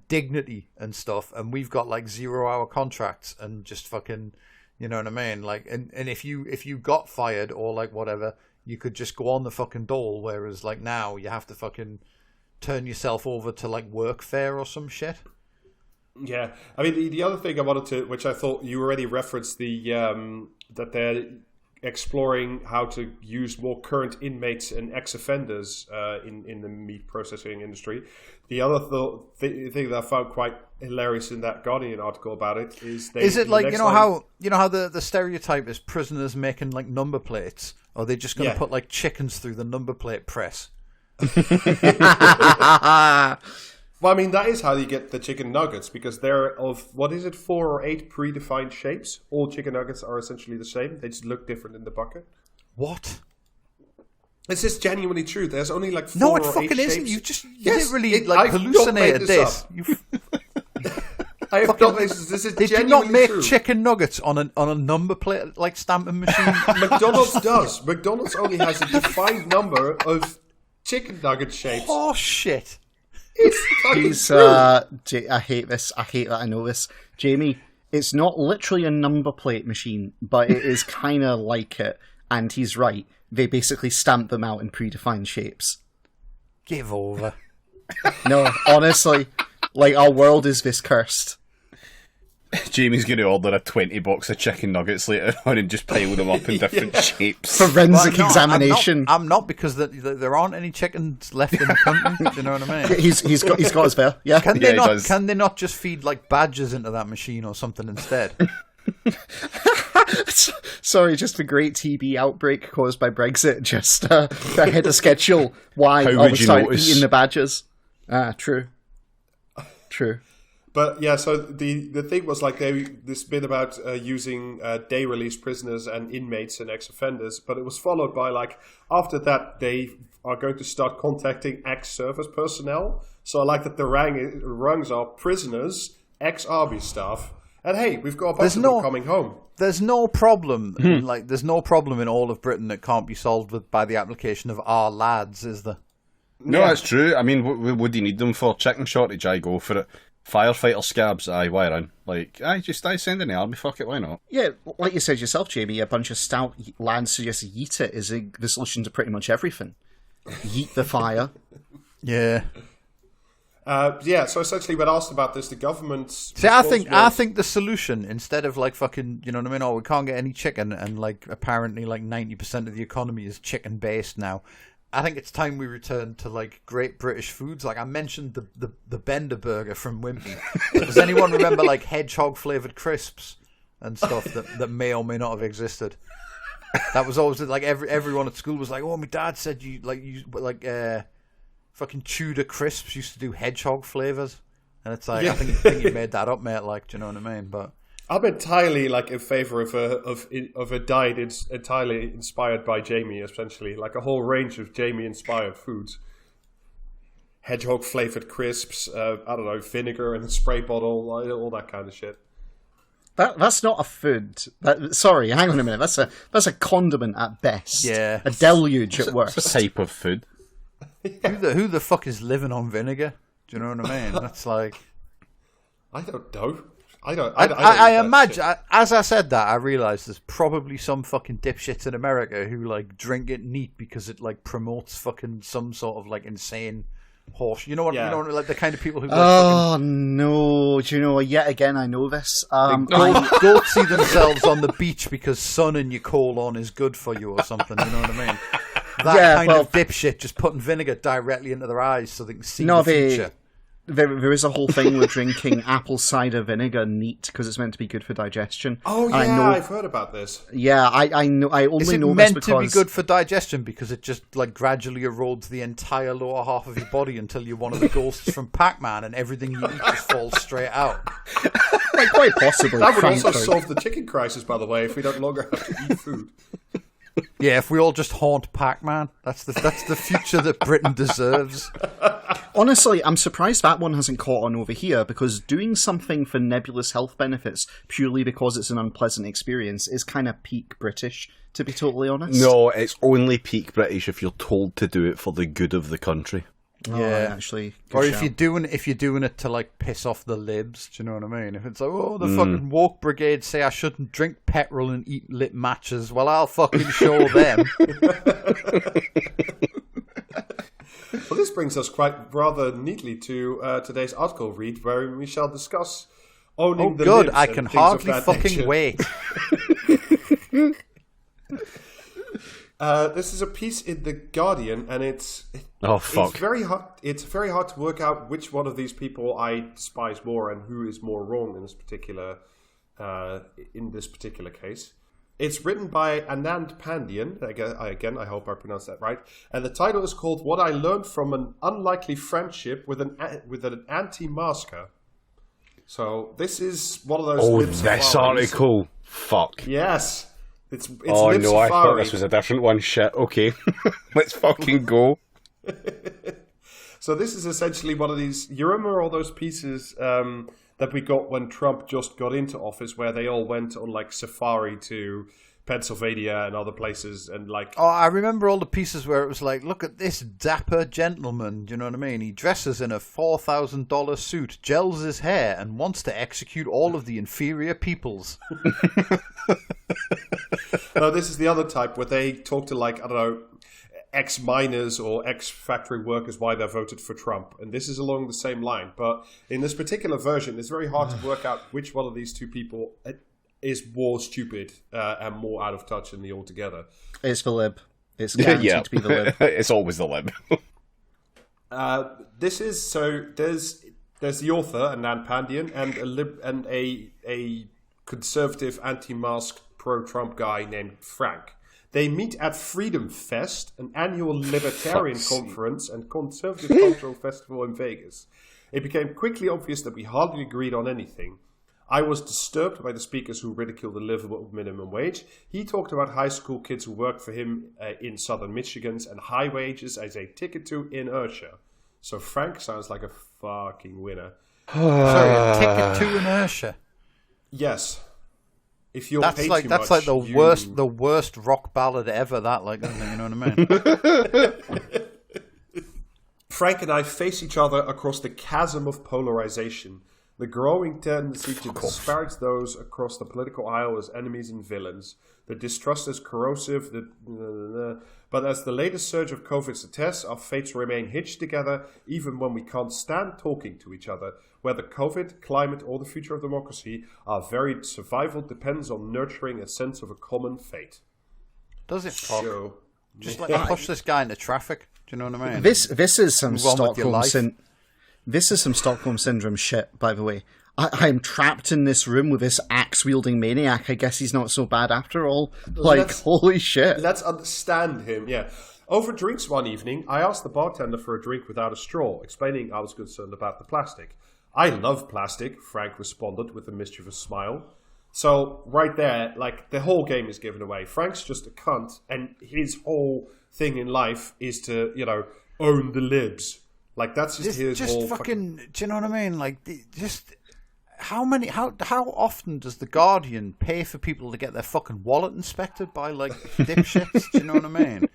dignity and stuff, and we've got like 0-hour contracts and just fucking, you know what I mean? Like, and if you got fired or like whatever, you could just go on the fucking dole. Whereas like now you have to fucking turn yourself over to like workfare or some shit.
Yeah, I mean the other thing I wanted to, which I thought you already referenced, the that they're exploring how to use more current inmates and ex-offenders in the meat processing industry. The other thing that I found quite hilarious in that Guardian article about it is
it like how the stereotype is prisoners making like number plates, or are they just going to put like chickens through the number plate press?
Well, I mean, that is how you get the chicken nuggets, because they're of, 4 or 8 predefined shapes. All chicken nuggets are essentially the same. They just look different in the bucket.
What?
This is genuinely true. There's only like 4
No, it
or 8
fucking
shapes.
isn't. You just
Yes,
literally
I've
hallucinated
not made
this.
I have not made this. This is
Did you
genuinely
not make
true.
chicken nuggets on a number plate like stamping machine?
McDonald's does. McDonald's only has a defined number of chicken nugget shapes.
Oh shit!
It's fucking
He's,
true.
I hate this. I hate that I know this. Jamie, it's not literally a number plate machine, but it is kind of like it. And he's right. They basically stamp them out in predefined shapes.
Give over.
No, honestly, like, our world is this cursed.
Jamie's going to order a 20 box of chicken nuggets later on and just pile them up in different shapes.
Forensic
Well, no,
examination.
I'm not because there aren't any chickens left in the country. Do you know what I mean?
He's got his bear. Yeah.
Can
Yeah,
they
he
not?
does.
Can they not just feed like badgers into that machine or something instead?
Sorry, just a great TB outbreak caused by Brexit. Just ahead of schedule. Why?
How
I
would
was
you
started
notice?
eating the badgers. True.
But yeah, so the thing was like this bit about using day release prisoners and inmates and ex-offenders, but it was followed by like, after that they are going to start contacting ex-service personnel. So I like that the rungs are prisoners, ex-army staff, and hey, we've got a bunch of them coming home.
There's no problem. There's no problem in all of Britain that can't be solved by the application of our lads, is there?
No, that's true. I mean, what do you need them for? Chicken shortage, I go for it. Firefighter scabs, I wire in. Like, I send in the army, fuck it, why not?
Yeah, like you said yourself, Jamie, a bunch of stout lads who just yeet it is the solution to pretty much everything. Yeet the fire.
Yeah.
So essentially, when asked about this, the government.
See, I think the solution, instead of like fucking, you know what I mean? Oh, we can't get any chicken, and like apparently like 90% of the economy is chicken based now. I think it's time we return to like great British foods. Like I mentioned the Bender burger from Wimpy. Does anyone remember like hedgehog flavored crisps and stuff that may or may not have existed? That was always like everyone at school was like, oh, my dad said you fucking Tudor crisps used to do hedgehog flavors, and it's like I think you made that up, mate. Like, do you know what I mean? But
I'm entirely like in favor of a diet entirely inspired by Jamie, essentially like a whole range of Jamie inspired foods. Hedgehog flavored crisps, I don't know, vinegar in a spray bottle, all that kind of shit.
That's not a food. Sorry, hang on a minute. That's a condiment at best.
Yeah.
A deluge at worst.
It's a type of food.
Who the fuck is living on vinegar? Do you know what I mean? That's like...
I don't know. I
I imagine, as I said that, I realised there's probably some fucking dipshits in America who like drink it neat because it like promotes fucking some sort of like insane horse. You know what?
Yeah.
You know, like the kind of people who. Like,
Oh no! Do you know? Yet again, I know this.
don't see themselves on the beach because sun in your colon is good for you or something. You know what I mean? That kind of dipshit just putting vinegar directly into their eyes so they can see the future.
There is a whole thing with drinking apple cider vinegar neat because it's meant to be good for digestion.
Oh yeah, I've heard about this.
Yeah, I know. I only know
meant
this
to be good for digestion because it just like gradually erodes the entire lower half of your body until you're one of the ghosts from Pac-Man and everything you eat just falls straight out.
Quite possibly.
That would also solve the chicken crisis, by the way, if we don't longer have to eat food.
Yeah, if we all just haunt Pac-Man, that's the future that Britain deserves.
Honestly, I'm surprised that one hasn't caught on over here, because doing something for nebulous health benefits purely because it's an unpleasant experience is kind of peak British, to be totally honest.
No, it's only peak British if you're told to do it for the good of the country.
Yeah, actually.
Or if you're doing it to like piss off the libs, do you know what I mean? If it's like, oh, the fucking woke brigade say I shouldn't drink petrol and eat lit matches, well, I'll fucking show them.
Well, this brings us quite rather neatly to today's article read, where we shall discuss owning the libs.
I can hardly fucking wait.
This is a piece in The Guardian, and it's very hard. It's very hard to work out which one of these people I despise more and who is more wrong in this particular case. It's written by Anand Pandian. I hope I pronounced that right. And the title is called "What I Learned from an Unlikely Friendship with an Anti-Masker." So this is one of those.
Oh, this article. Fuck.
Yes. It's
oh
Lib
no, I thought
Safari.
this was a different one. Shit, okay. Let's fucking go.
So this is essentially one of these... You remember all those pieces that we got when Trump just got into office, where they all went on like safari to Pennsylvania and other places and like...
Oh, I remember all the pieces where it was like, look at this dapper gentleman, do you know what I mean? He dresses in a $4,000 suit, gels his hair, and wants to execute all of the inferior peoples.
No, this is the other type where they talk to like, I don't know, ex-miners or ex-factory workers why they voted for Trump. And this is along the same line. But in this particular version, it's very hard to work out which one of these two people is more stupid and more out of touch than the altogether.
It's the lib. It's guaranteed to be the lib.
It's always the lib.
This is... So there's the author, Anand Pandian, and a conservative anti-mask pro-Trump guy named Frank. They meet at Freedom Fest, an annual libertarian conference and conservative cultural festival in Vegas. It became quickly obvious that we hardly agreed on anything. I was disturbed by the speakers who ridiculed the livable minimum wage. He talked about high school kids who worked for him in southern Michigan and high wages as a ticket to inertia. So Frank sounds like a fucking winner.
Sorry, a ticket to inertia.
Yes. If you're
That's like the worst rock ballad ever. That like, you know what I mean?
Frank and I face each other across the chasm of polarization, the growing tendency to disparage those across the political aisle as enemies and villains, the distrust as corrosive, but as the latest surge of COVID suggests, our fates remain hitched together even when we can't stand talking to each other. Whether COVID, climate, or the future of democracy, our very survival depends on nurturing a sense of a common fate.
Does it, fuck?
So,
Just let me push this guy into traffic. Do you know what I mean?
This is some
Move on with your life.
This is some Stockholm Syndrome shit, by the way. I'm trapped in this room with this axe-wielding maniac. I guess he's not so bad after all. Like, holy shit.
Let's understand him, yeah. Over drinks one evening, I asked the bartender for a drink without a straw, explaining I was concerned about the plastic. I love plastic, Frank responded with a mischievous smile. So, right there, like, the whole game is given away. Frank's just a cunt, and his whole thing in life is to, own the libs. Like, that's just his whole...
fucking... Do you know what I mean? Like, just... how often does the Guardian pay for people to get their fucking wallet inspected by like dipshits? Do you know what I mean?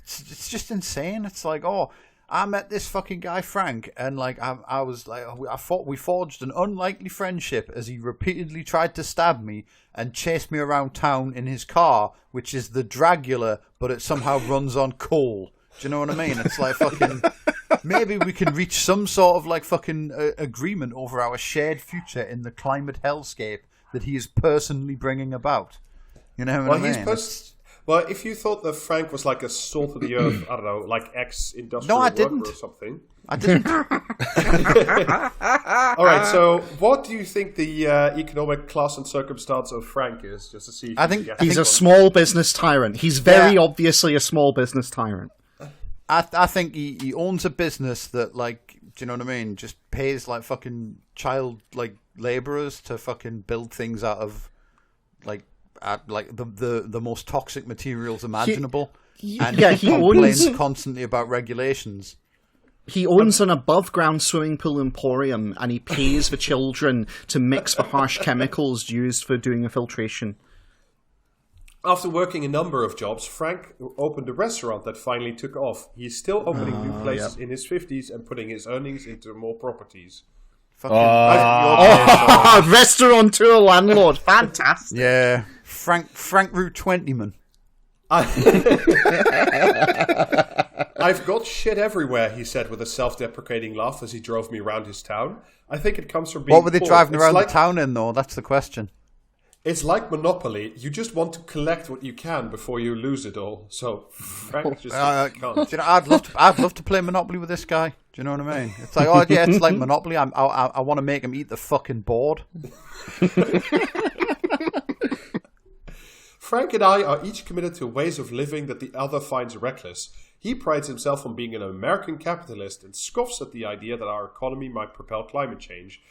It's just insane. It's like, oh, I met this fucking guy Frank, and like I was like, I thought we forged an unlikely friendship as he repeatedly tried to stab me and chase me around town in his car, which is the Dragula, but it somehow runs on coal. Do you know what I mean? It's like fucking. Maybe we can reach some sort of like fucking agreement over our shared future in the climate hellscape that he is personally bringing about. You know what I mean?
Well, if you thought that Frank was like a salt of the earth, I don't know, like ex-industrial worker or something.
I didn't.
All right, so what do you think the economic class and circumstance of Frank is? Just to see. If
He's a small business tyrant. He's very obviously a small business tyrant.
I think he owns a business that, like, do you know what I mean? Just pays like fucking child like laborers to fucking build things out of like the most toxic materials imaginable.
He
complains constantly about regulations.
He owns an above-ground swimming pool emporium, and he pays for children to mix the harsh chemicals used for doing the filtration.
After working a number of jobs, Frank opened a restaurant that finally took off. He's still opening new places in his 50s and putting his earnings into more properties.
Restaurateur landlord, fantastic.
Yeah, Frank Route 20man.
I've got shit everywhere, he said with a self-deprecating laugh as he drove me around his town. I think it comes from being
What were they
poor.
driving around the town in, though? That's the question.
It's like Monopoly. You just want to collect what you can before you lose it all. So Frank just can't.
You know, I'd love to play Monopoly with this guy. Do you know what I mean? It's like, oh yeah, it's like Monopoly. I want to make him eat the fucking board.
Frank and I are each committed to ways of living that the other finds reckless. He prides himself on being an American capitalist and scoffs at the idea that our economy might propel climate change,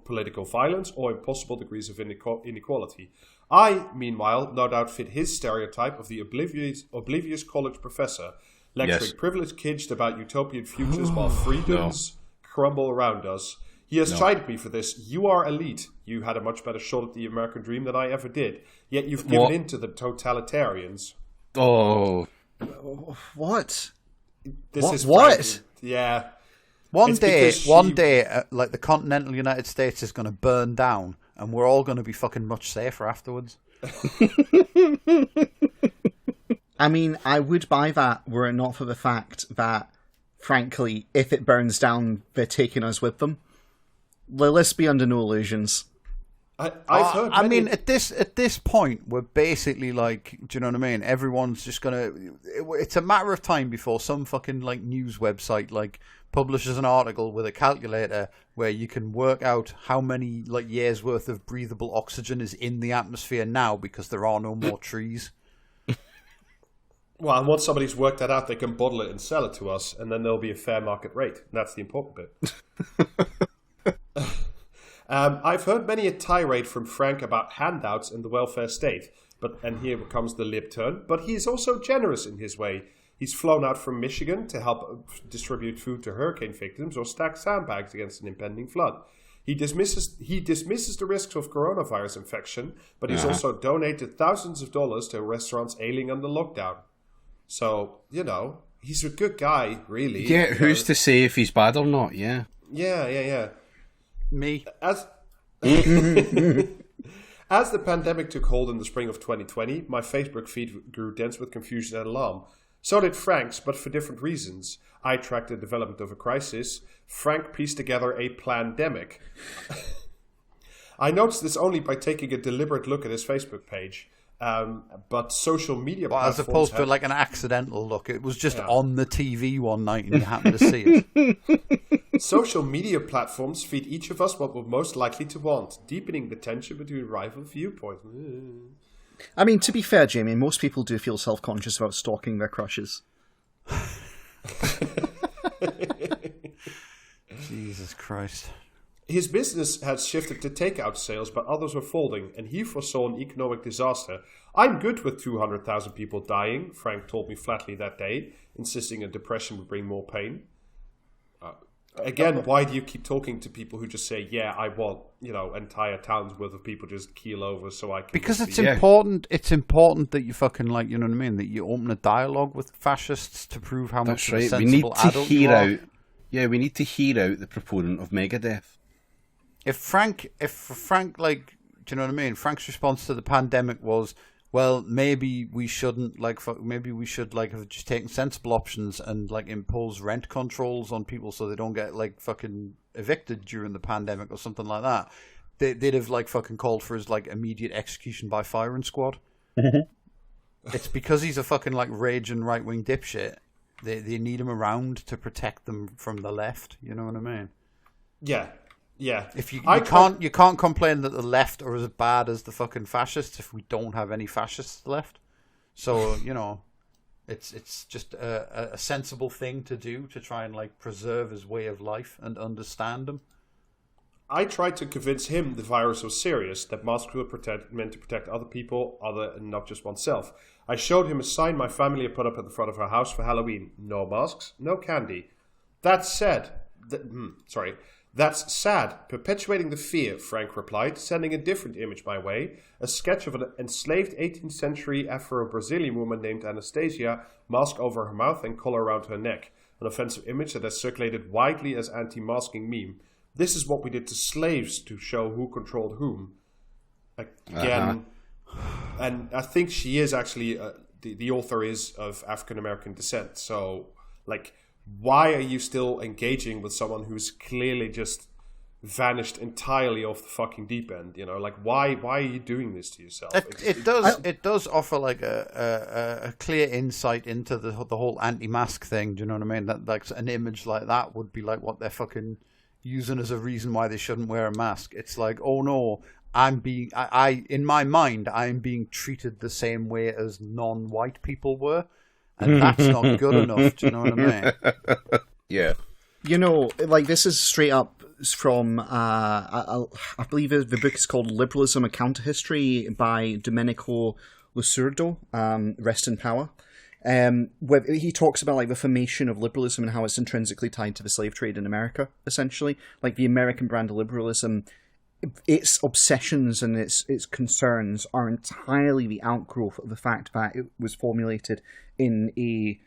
political violence, or impossible degrees of inequality. I, meanwhile, no doubt fit his stereotype of the oblivious college professor, lecturing privileged kids about utopian futures while freedoms crumble around us. He has chided me for this. You are elite. You had a much better shot at the American dream than I ever did. Yet you've given in to the totalitarians.
Oh.
What?
What? Yeah.
One day, like the continental United States is going to burn down, and we're all going to be fucking much safer afterwards.
I mean, I would buy that were it not for the fact that, frankly, if it burns down, they're taking us with them. Let's be under no illusions.
I've heard.
I mean, at this point, we're basically like, do you know what I mean? Everyone's just gonna. It's a matter of time before some fucking like news website like publishes an article with a calculator where you can work out how many like years worth of breathable oxygen is in the atmosphere now because there are no more trees.
Well, and once somebody's worked that out, they can bottle it and sell it to us, and then there'll be a fair market rate. And that's the important bit. I've heard many a tirade from Frank about handouts in the welfare state, and here comes the lib turn, but he is also generous in his way. He's flown out from Michigan to help distribute food to hurricane victims or stack sandbags against an impending flood. He dismisses the risks of coronavirus infection, but he's also donated thousands of dollars to restaurants ailing under lockdown. So, you know, he's a good guy, really.
Yeah, who's to say if he's bad or not, yeah.
Yeah.
Me.
As the pandemic took hold in the spring of 2020, my Facebook feed grew dense with confusion and alarm. So did Frank's, but for different reasons. I tracked the development of a crisis. Frank pieced together a plandemic. I noticed this only by taking a deliberate look at his Facebook page. But social media platforms...
As opposed to like an accidental look. It was just on the TV one night and you happened to see it.
Social media platforms feed each of us what we're most likely to want, deepening the tension between rival viewpoints.
I mean, to be fair, Jamie, most people do feel self-conscious about stalking their crushes.
Jesus Christ.
His business had shifted to takeout sales, but others were folding, and he foresaw an economic disaster. I'm good with 200,000 people dying, Frank told me flatly that day, insisting a depression would bring more pain. Again, why do you keep talking to people who just say, "Yeah, I want entire towns worth of people just keel over so I can"?
Because it's important. It's important that you fucking that you open a dialogue with fascists to prove how much of a sensible adult you are.
We need to hear out the proponent of Megadeth.
If Frank, do you know what I mean? Frank's response to the pandemic was, well, maybe we shouldn't maybe we should have just taken sensible options and impose rent controls on people so they don't get fucking evicted during the pandemic or something like that. They'd have fucking called for his immediate execution by firing squad. It's because he's a fucking raging right wing dipshit. They need him around to protect them from the left. You know what I mean? Yeah. Yeah. If you can't complain that the left are as bad as the fucking fascists if we don't have any fascists left. So, it's just a sensible thing to do to try and preserve his way of life and understand him.
I tried to convince him the virus was serious, that masks were meant to protect other people, and not just oneself. I showed him a sign my family had put up at the front of our house for Halloween. No masks, no candy. That's sad, perpetuating the fear, Frank replied, sending a different image my way, a sketch of an enslaved 18th century Afro-Brazilian woman named Anastasia, mask over her mouth and collar around her neck, an offensive image that has circulated widely as anti-masking meme. This is what we did to slaves to show who controlled whom. Again, and I think she is actually, the author is of African-American descent, so, why are you still engaging with someone who's clearly just vanished entirely off the fucking deep end? Why are you doing this to yourself?
It does offer a clear insight into the whole anti-mask thing. Do you know what I mean? That an image like that would be what they're fucking using as a reason why they shouldn't wear a mask. It's oh no, in my mind, I'm being treated the same way as non-white people were. And that's not good enough, do you know what I mean?
Yeah.
This is straight up from, I believe the book is called Liberalism, A Counter-History by Domenico Lusurdo, rest in power. Where he talks about the formation of liberalism and how it's intrinsically tied to the slave trade in America, essentially. The American brand of liberalism, its obsessions and its concerns are entirely the outgrowth of the fact that it was formulated in a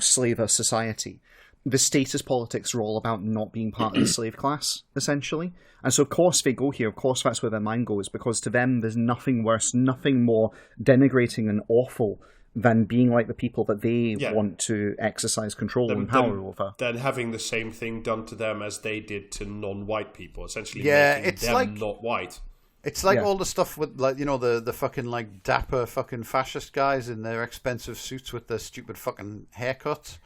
slaver society. The status politics are all about not being part of the slave class, essentially. And so of course they go here, of course that's where their mind goes, because to them there's nothing worse, nothing more denigrating and awful than being like the people that they want to exercise control and power over.
Than having the same thing done to them as they did to non-white people, essentially making them not white.
It's all the stuff with the fucking dapper fucking fascist guys in their expensive suits with their stupid fucking haircuts,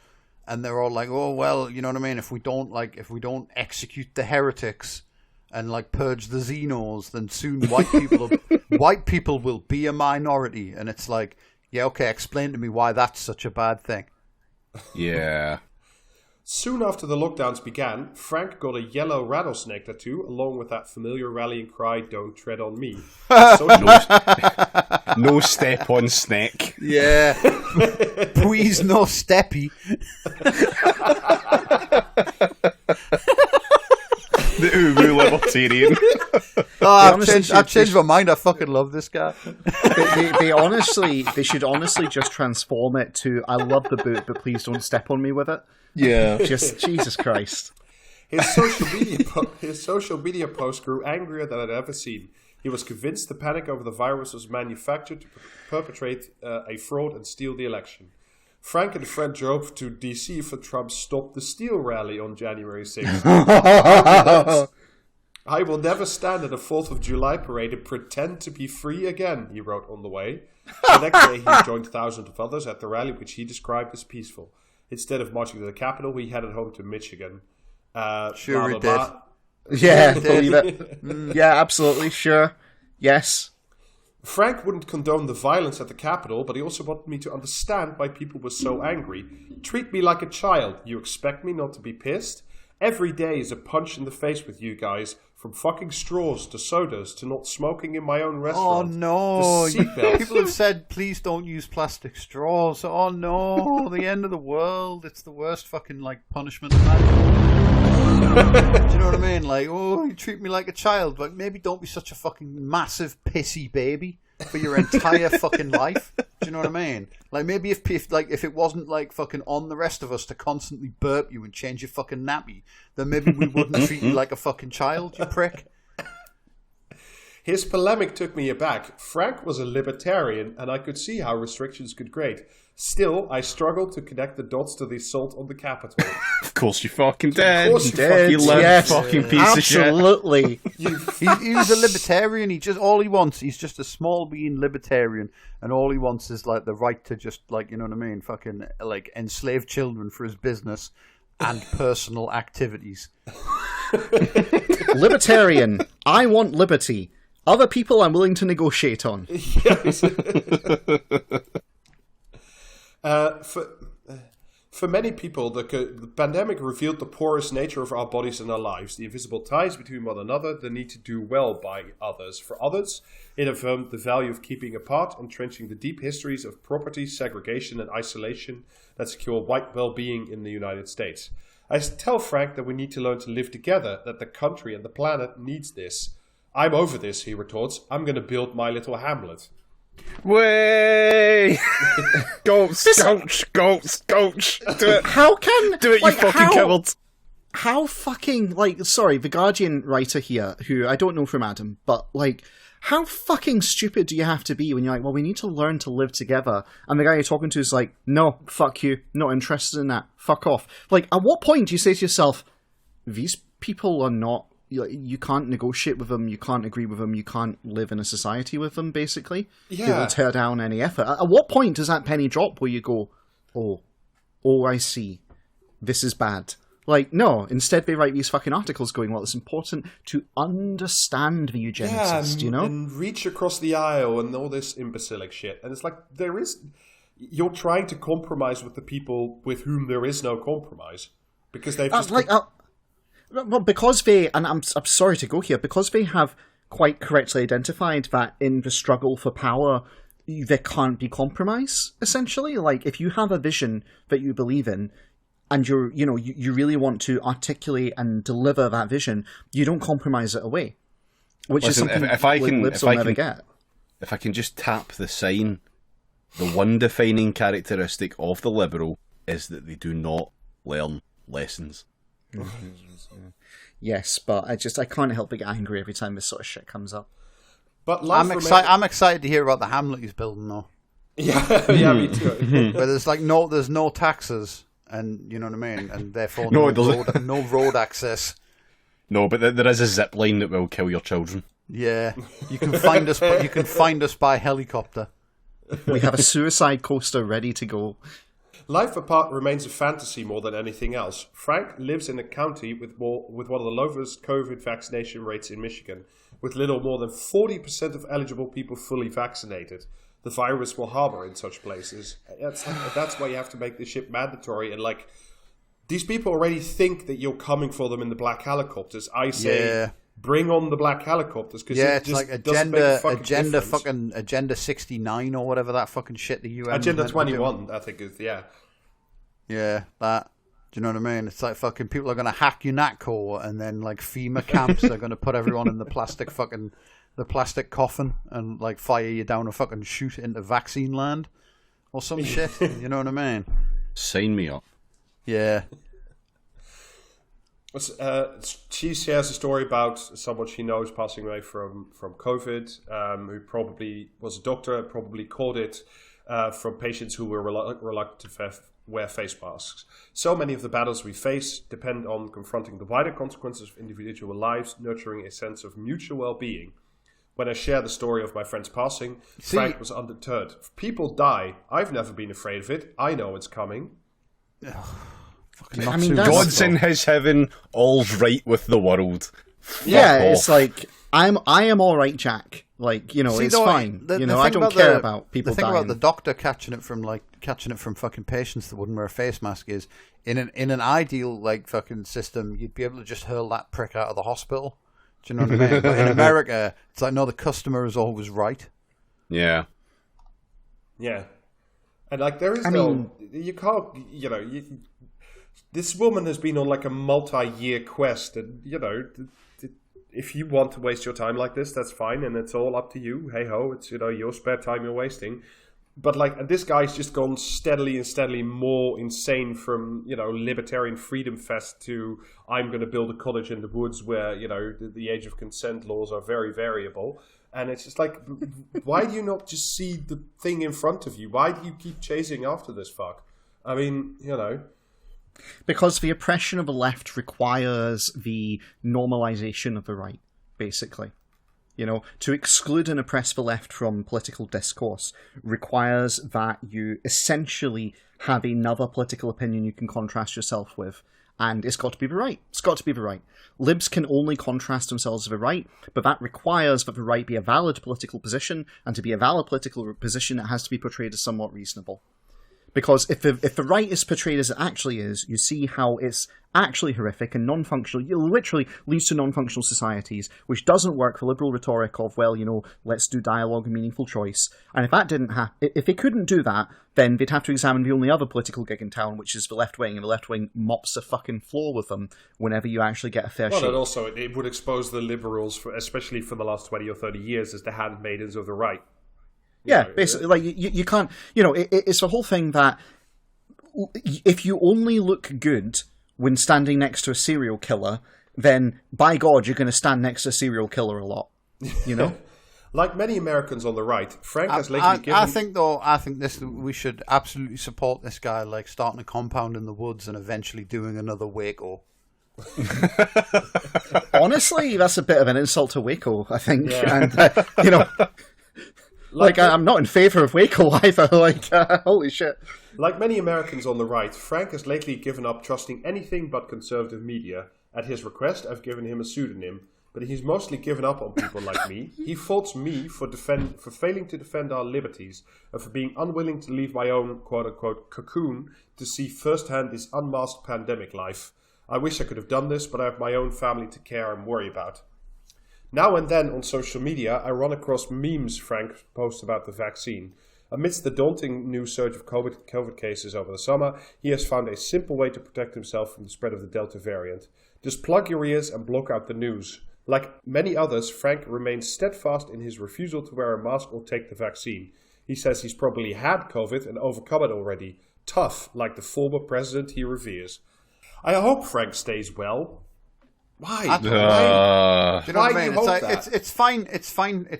and they're all oh well, you know what I mean? If we don't execute the heretics and purge the xenos, then soon white people will be a minority, and it's yeah, okay, explain to me why that's such a bad thing.
Yeah.
Soon after the lockdowns began, Frank got a yellow rattlesnake tattoo, along with that familiar rallying cry, "Don't tread on me."
No step on snake.
Yeah. Please no steppy.
The Uwu libertarian.
I've changed my mind. I fucking love this guy.
They should honestly just transform it to "I love the boot, but please don't step on me with it."
Yeah.
Just Jesus Christ.
His social media post grew angrier than I'd ever seen. He was convinced the panic over the virus was manufactured to perpetrate a fraud and steal the election. Frank and a friend drove to D.C. for Trump's Stop the Steal rally on January 6th. "I will never stand at a 4th of July parade and pretend to be free again," he wrote on the way. The next day, he joined thousands of others at the rally, which he described as peaceful. Instead of marching to the Capitol, he headed home to Michigan.
Sure he did.
Yeah, believe it. Yeah, absolutely, sure. Yes.
Frank wouldn't condone the violence at the Capitol, but he also wanted me to understand why people were so angry. "Treat me like a child. You expect me not to be pissed? Every day is a punch in the face with you guys, from fucking straws to sodas to not smoking in my own restaurant."
Oh no, people have said please don't use plastic straws. Oh no, the end of the world. It's the worst fucking punishment imaginable. Do you know what I mean? Like, oh, you treat me like a child, but maybe don't be such a fucking massive pissy baby for your entire fucking life. Do you know what I mean? Like, maybe if it wasn't like fucking on the rest of us to constantly burp you and change your fucking nappy, then maybe we wouldn't treat you like a fucking child, you prick.
His polemic took me aback. Frank was a libertarian, and I could see how restrictions could grate. Still, I struggled to connect the dots to the assault on the Capitol.
Of course you fucking did.
Of course you
Did,
fucking
yes.
fucking piece of shit.
Absolutely.
He was a libertarian. He's just a small being libertarian, and all he wants is like the right to just like, you know what I mean, fucking like enslave children for his business and personal activities.
Libertarian. I want liberty. Other people I'm willing to negotiate on.
For many people, the pandemic revealed the porous nature of our bodies and our lives, the invisible ties between one another, the need to do well by others. For others, it affirmed the value of keeping apart, entrenching the deep histories of property, segregation, and isolation that secure white well-being in the United States. I tell Frank that we need to learn to live together, that the country and the planet needs this. I'm over this, he retorts. I'm going to build my little hamlet.
Way! Goats, goats. Do it.
How can...
Do it,
like,
you fucking coward.
How fucking... Like, sorry, the Guardian writer here, who I don't know from Adam, but, like, how fucking stupid do you have to be when you're like, well, we need to learn to live together, and the guy you're talking to is like, no, fuck you, not interested in that, fuck off. Like, at what point do you say to yourself, these people are not... You can't negotiate with them, you can't agree with them, you can't live in a society with them, basically.
Yeah.
They will tear down any effort. At what point does that penny drop where you go, oh, I see. This is bad. Like, no, instead they write these fucking articles going, well, it's important to understand the eugenicist, you know?
And reach across the aisle and all this imbecilic shit. And it's like, you're trying to compromise with the people with whom there is no compromise. Because they've just...
Well, because they, and I'm sorry to go here, because they have quite correctly identified that in the struggle for power, there can't be compromise, essentially. Like, if you have a vision that you believe in, and you really want to articulate and deliver that vision, you don't compromise it away. Which is something libs will never get.
If I can just tap the sign, the one defining characteristic of the liberal is that they do not learn lessons.
Yes, but I can't help but get angry every time this sort of shit comes up.
But
I'm excited to hear about the hamlet he's building, though.
Yeah, me too.
Where there's no taxes, and you know what I mean, and therefore
No,
no road access.
No, but there is a zip line that will kill your children.
Yeah, you can find us, but you can find us by helicopter.
We have a suicide coaster ready to go.
Life apart remains a fantasy more than anything else. Frank lives in a county with one of the lowest COVID vaccination rates in Michigan, with little more than 40% of eligible people fully vaccinated. The virus will harbor in such places. That's why you have to make this shit mandatory. And like, these people already think that you're coming for them in the black helicopters. I say, bring on the black helicopters, because
it's like Agenda 69 or whatever that fucking shit the UN.
Agenda 21, I think is
Yeah, that. Do you know what I mean? It's like fucking people are going to hack your NATCO, and then like FEMA camps are going to put everyone in the plastic coffin and like fire you down a fucking chute into vaccine land or some shit. You know what I mean?
Sign me up.
Yeah.
She shares a story about someone she knows passing away from COVID, who probably was a doctor, probably caught it from patients who were reluctant to wear face masks. So many of the battles we face depend on confronting the wider consequences of individual lives, nurturing a sense of mutual well-being. When I share the story of my friend's passing, Frank was undeterred. People die. I've never been afraid of it. I know it's coming.
I mean,
God's in his heaven, all's right with the world.
It's like, I am all right, Jack. Like, it's fine. I don't care about people dying.
The thing about the doctor catching it from fucking patients that wouldn't wear a face mask is, in an ideal like fucking system, you'd be able to just hurl that prick out of the hospital. Do you know what I mean? But in America, it's like, no, the customer is always right.
Yeah.
Yeah. And like, there is you can't, this woman has been on like a multi-year quest, and if you want to waste your time like this, that's fine, and it's all up to you. Hey ho, it's your spare time you're wasting. But like this guy's just gone steadily and steadily more insane from libertarian freedom fest to I'm going to build a cottage in the woods where the age of consent laws are very variable. And it's just like, why do you not just see the thing in front of you? Why do you keep chasing after this fuck? I mean,
Because the oppression of the left requires the normalization of the right, basically. To exclude and oppress the left from political discourse requires that you essentially have another political opinion you can contrast yourself with. And it's got to be the right. It's got to be the right. Libs can only contrast themselves with the right, but that requires that the right be a valid political position, and to be a valid political position, it has to be portrayed as somewhat reasonable. Because if the right is portrayed as it actually is, you see how it's actually horrific and non-functional. It literally leads to non-functional societies, which doesn't work for liberal rhetoric of, let's do dialogue and meaningful choice. And if that didn't if they couldn't do that, then they'd have to examine the only other political gig in town, which is the left wing, and the left wing mops the fucking floor with them whenever you actually get a fair shake.
Well, and also it would expose the liberals, especially for the last 20 or 30 years, as the handmaidens of the right.
Yeah, basically, like you can't. It's the whole thing that if you only look good when standing next to a serial killer, then by God, you're going to stand next to a serial killer a lot.
Like many Americans on the right, Frank has lately given.
I think we should absolutely support this guy, like starting a compound in the woods and eventually doing another Waco.
Honestly, that's a bit of an insult to Waco, I think, and I'm not in favour of Waco either. Holy shit.
Like many Americans on the right, Frank has lately given up trusting anything but conservative media. At his request, I've given him a pseudonym, but he's mostly given up on people like me. He faults me for failing to defend our liberties and for being unwilling to leave my own quote-unquote cocoon to see firsthand this unmasked pandemic life. I wish I could have done this, but I have my own family to care and worry about. Now and then on social media, I run across memes Frank posts about the vaccine. Amidst the daunting new surge of COVID cases over the summer, he has found a simple way to protect himself from the spread of the Delta variant. Just plug your ears and block out the news. Like many others, Frank remains steadfast in his refusal to wear a mask or take the vaccine. He says he's probably had COVID and overcome it already. Tough, like the former president he reveres. I hope Frank stays well. Why?
Do you know what I mean?
It's
fine. It's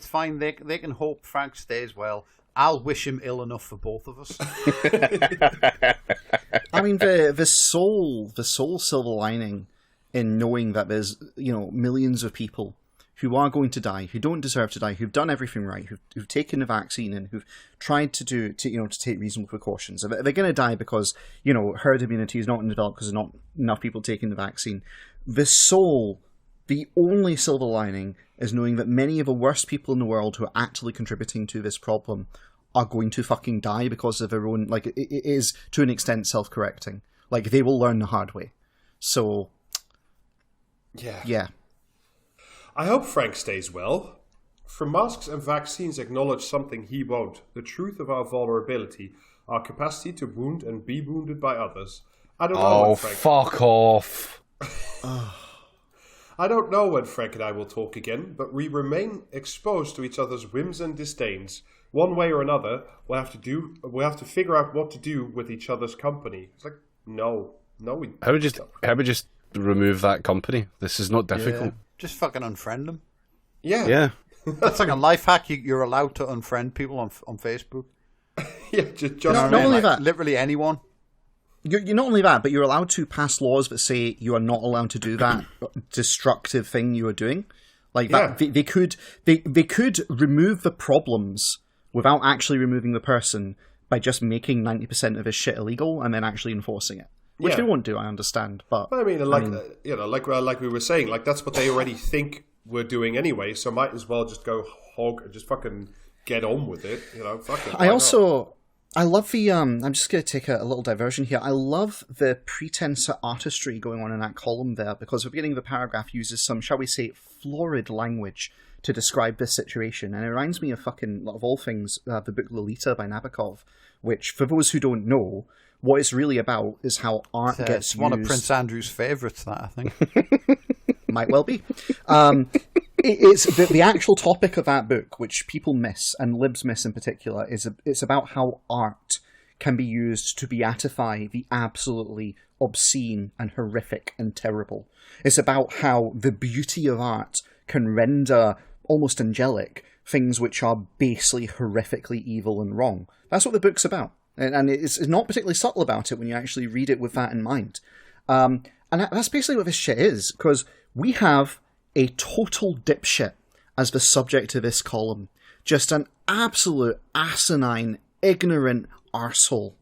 fine. They can hope Frank stays well. I'll wish him ill enough for both of us.
I mean, the sole silver lining in knowing that there's millions of people who are going to die, who don't deserve to die, who've done everything right, who've taken the vaccine and who've tried to take reasonable precautions. They're going to die because herd immunity is not developed because there's not enough people taking the vaccine. The only silver lining is knowing that many of the worst people in the world who are actually contributing to this problem are going to fucking die because of their own, it is to an extent self-correcting. Like, they will learn the hard way. So, yeah.
I hope Frank stays well. For masks and vaccines acknowledge something he won't. The truth of our vulnerability, our capacity to wound and be wounded by others. I don't know when Frank...
fuck off.
I don't know when Frank and I will talk again, but we remain exposed to each other's whims and disdains. One way or another, we'll have to figure out what to do with each other's company. It's like, no, we.
How would just remove that company? This is not difficult.
Yeah. Just fucking unfriend them.
Yeah.
That's like a life hack. You're allowed to unfriend people on Facebook.
Yeah, just
not only that,
literally anyone.
You're not only that, but you're allowed to pass laws that say you are not allowed to do that destructive thing you are doing. Like that, they could remove the problems without actually removing the person by just making 90% of his shit illegal and then actually enforcing it. Which they won't do, I understand. But
like we were saying, like that's what they already think we're doing anyway. So might as well just go hog and just fucking get on with it. Fuck it.
I love the. I'm just going to take a little diversion here. I love the pretense at artistry going on in that column there, because the beginning of the paragraph uses some, shall we say, florid language to describe this situation, and it reminds me of all things, the book Lolita by Nabokov, which, for those who don't know, what it's really about is how art gets used.
One of Prince Andrew's favourites, that I think.
Might well be. It's the actual topic of that book, which people miss, and libs miss in particular, it's about how art can be used to beatify the absolutely obscene and horrific and terrible. It's about how the beauty of art can render almost angelic things which are basely horrifically evil and wrong. That's what the book's about. And it's not particularly subtle about it when you actually read it with that in mind. And that's basically what this shit is, because we have a total dipshit as the subject of this column. Just an absolute asinine, ignorant arsehole.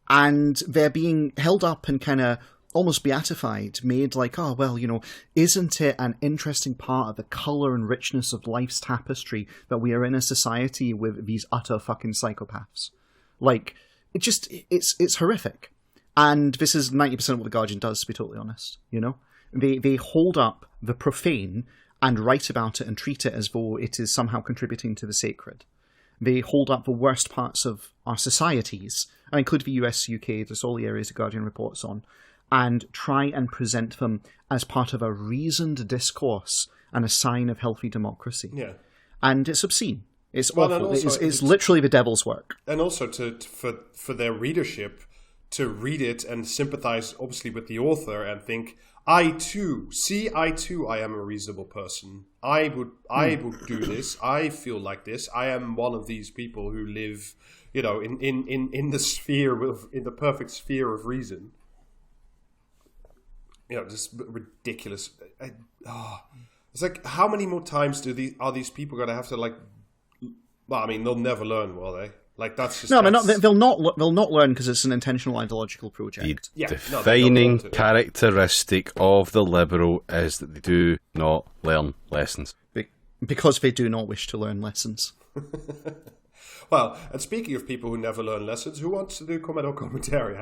And they're being held up and kind of almost beatified, made like, oh, well, isn't it an interesting part of the colour and richness of life's tapestry that we are in a society with these utter fucking psychopaths? Like, it's horrific. And this is 90% of what The Guardian does, to be totally honest, They hold up the profane and write about it and treat it as though it is somehow contributing to the sacred. They hold up the worst parts of our societies, I include the US, UK, there's all the areas The Guardian reports on, and try and present them as part of a reasoned discourse and a sign of healthy democracy.
Yeah.
And it's obscene. It's awful.
Also,
it's literally the devil's work.
And also for their readership to read it and sympathize, obviously, with the author and think, I too I am a reasonable person. I would do this. I feel like this. I am one of these people who live, in the perfect sphere of reason. Just ridiculous. It's like, how many more times are these people going to have to, like? Well, I mean, they'll never learn, will they? Like, that's just...
No, they'll not learn because it's an intentional ideological project.
Defining characteristic of the liberal is that they do not learn lessons.
Because they do not wish to learn lessons.
Well, and speaking of people who never learn lessons, who wants to do comment or commentary?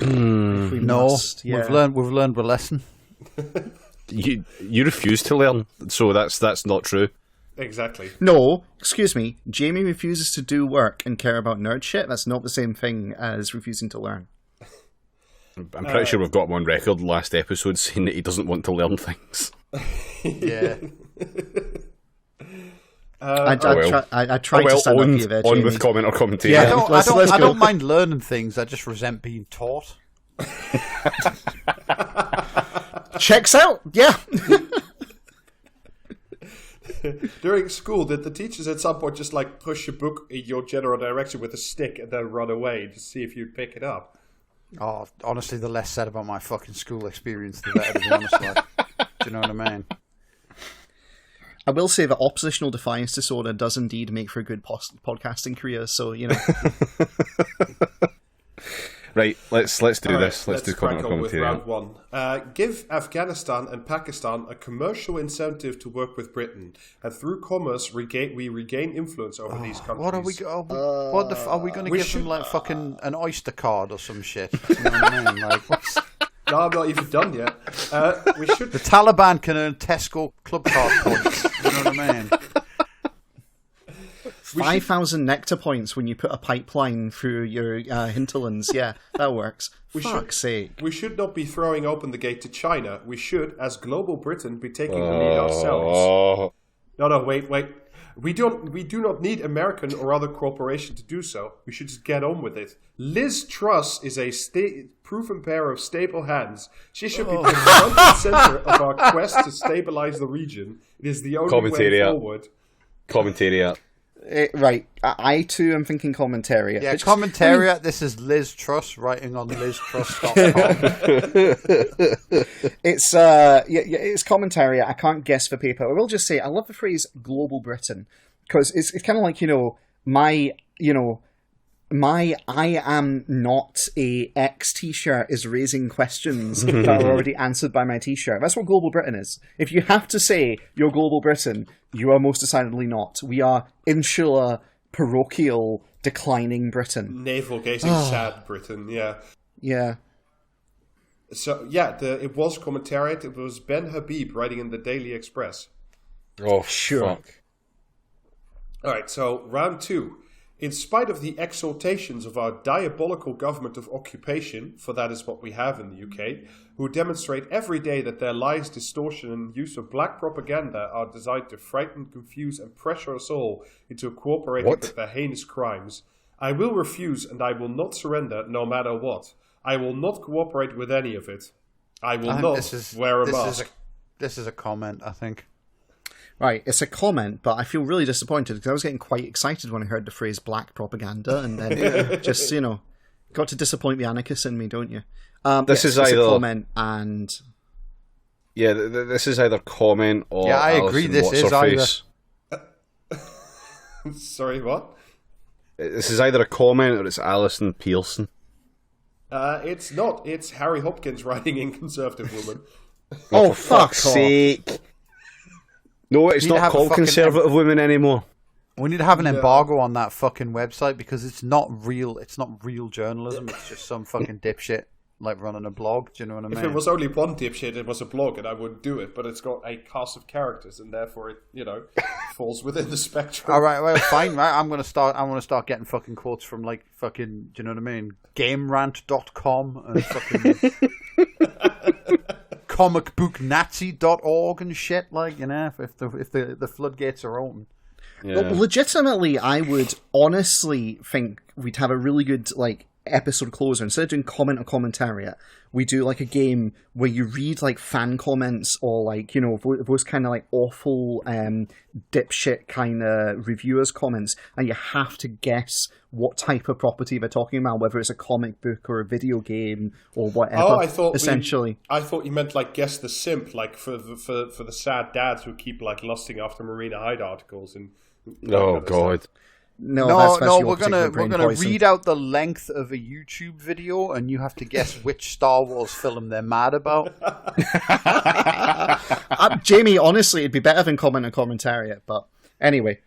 We've learned a lesson.
You refuse to learn, so that's not true.
Exactly.
No, excuse me. Jamie refuses to do work and care about nerd shit. That's not the same thing as refusing to learn.
I'm pretty sure we've got him on record last episode saying that he doesn't want to learn things.
Yeah.
I tried to stand up here there, Jamie.
On with comment or commentary.
Yeah,
I don't mind learning things. I just resent being taught.
Checks out. Yeah.
During school, did the teachers at some point just like push a book in your general direction with a stick and then run away to see if you'd pick it up?
Oh, honestly, the less said about my fucking school experience, the better, to be honest. Like, do you know what I mean?
I will say that oppositional defiance disorder does indeed make for a good podcasting career, so,
Right, let's do this. Let's do comment or
with
commentary.
round one. Give Afghanistan and Pakistan a commercial incentive to work with Britain, and through commerce, we regain influence over these countries.
What are we? Are we going to give them like fucking an Oyster card or some shit? You know what I mean? Like, what's...
No, I'm not even done yet. We should.
The Taliban can earn Tesco club card points. You know what I mean?
5,000 nectar points when you put a pipeline through your hinterlands. Yeah, that works. Fuck's sake.
We should not be throwing open the gate to China. We should, as global Britain, be taking the lead ourselves. No, wait. We do not need American or other cooperation to do so. We should just get on with it. Liz Truss is a proven pair of stable hands. She should be put front and center of our quest to stabilize the region. It is the only way forward.
Commentariat.
Right, I too am thinking commentariat.
Yeah, commentariat. This is Liz Truss writing on LizTruss.com.
It's commentariat. I can't guess the paper. I will just say I love the phrase "global Britain" because it's kind of like my I am not a X t-shirt is raising questions that are already answered by my t-shirt. That's what global Britain is. If you have to say you're global Britain, you are most decidedly not. We are insular, parochial declining Britain.
Navel-gazing sad Britain, yeah.
Yeah.
So, yeah, it was commentariat. It was Ben Habib writing in the Daily Express.
Oh,
Sure.
fuck.
All right, so round 2. In spite of the exhortations of our diabolical government of occupation, for that is what we have in the UK, who demonstrate every day that their lies, distortion, and use of black propaganda are designed to frighten, confuse, and pressure us all into cooperating with their heinous crimes, I will refuse and I will not surrender no matter what. I will not cooperate with any of it. I will not wear a mask.
This is a comment, I think.
Right, it's a comment, but I feel really disappointed because I was getting quite excited when I heard the phrase black propaganda, and then just, got to disappoint the anarchists in me, don't you?
This is
it's
either
a comment and...
Yeah, this is either comment or...
Yeah, I agree, this is either.
Sorry, what?
This is either a comment or it's Alison Pearson.
It's not. It's Harry Hopkins writing in Conservative Woman.
Oh, fuck's sake. No, it's not called Conservative Women anymore.
We need to have an embargo on that fucking website because it's not real. It's not real journalism. It's just some fucking dipshit like running a blog. Do you know what I mean?
If it was only one dipshit, it was a blog, and I wouldn't do it. But it's got a cast of characters, and therefore it, falls within the spectrum.
All right, well, fine. Right, I'm gonna start getting fucking quotes from like fucking. Do you know what I mean? GameRant.com and fucking. comicbooknazi.org and shit, if the floodgates are open.
Yeah.
Well, legitimately, I would honestly think we'd have a really good episode closer. Instead of doing comment or commentariat, we do a game where you read fan comments or those kind of awful dipshit kind of reviewers' comments, and you have to guess what type of property they're talking about, whether it's a comic book or a video game or whatever.
Oh, I thought
I
thought you meant guess the simp, for the sad dads who keep lusting after Marina Hyde articles and.
Oh God.
No,
we're gonna read out the length of a YouTube video, and you have to guess which Star Wars film they're mad about.
Jamie, honestly, it'd be better than comment and commentariat, but anyway.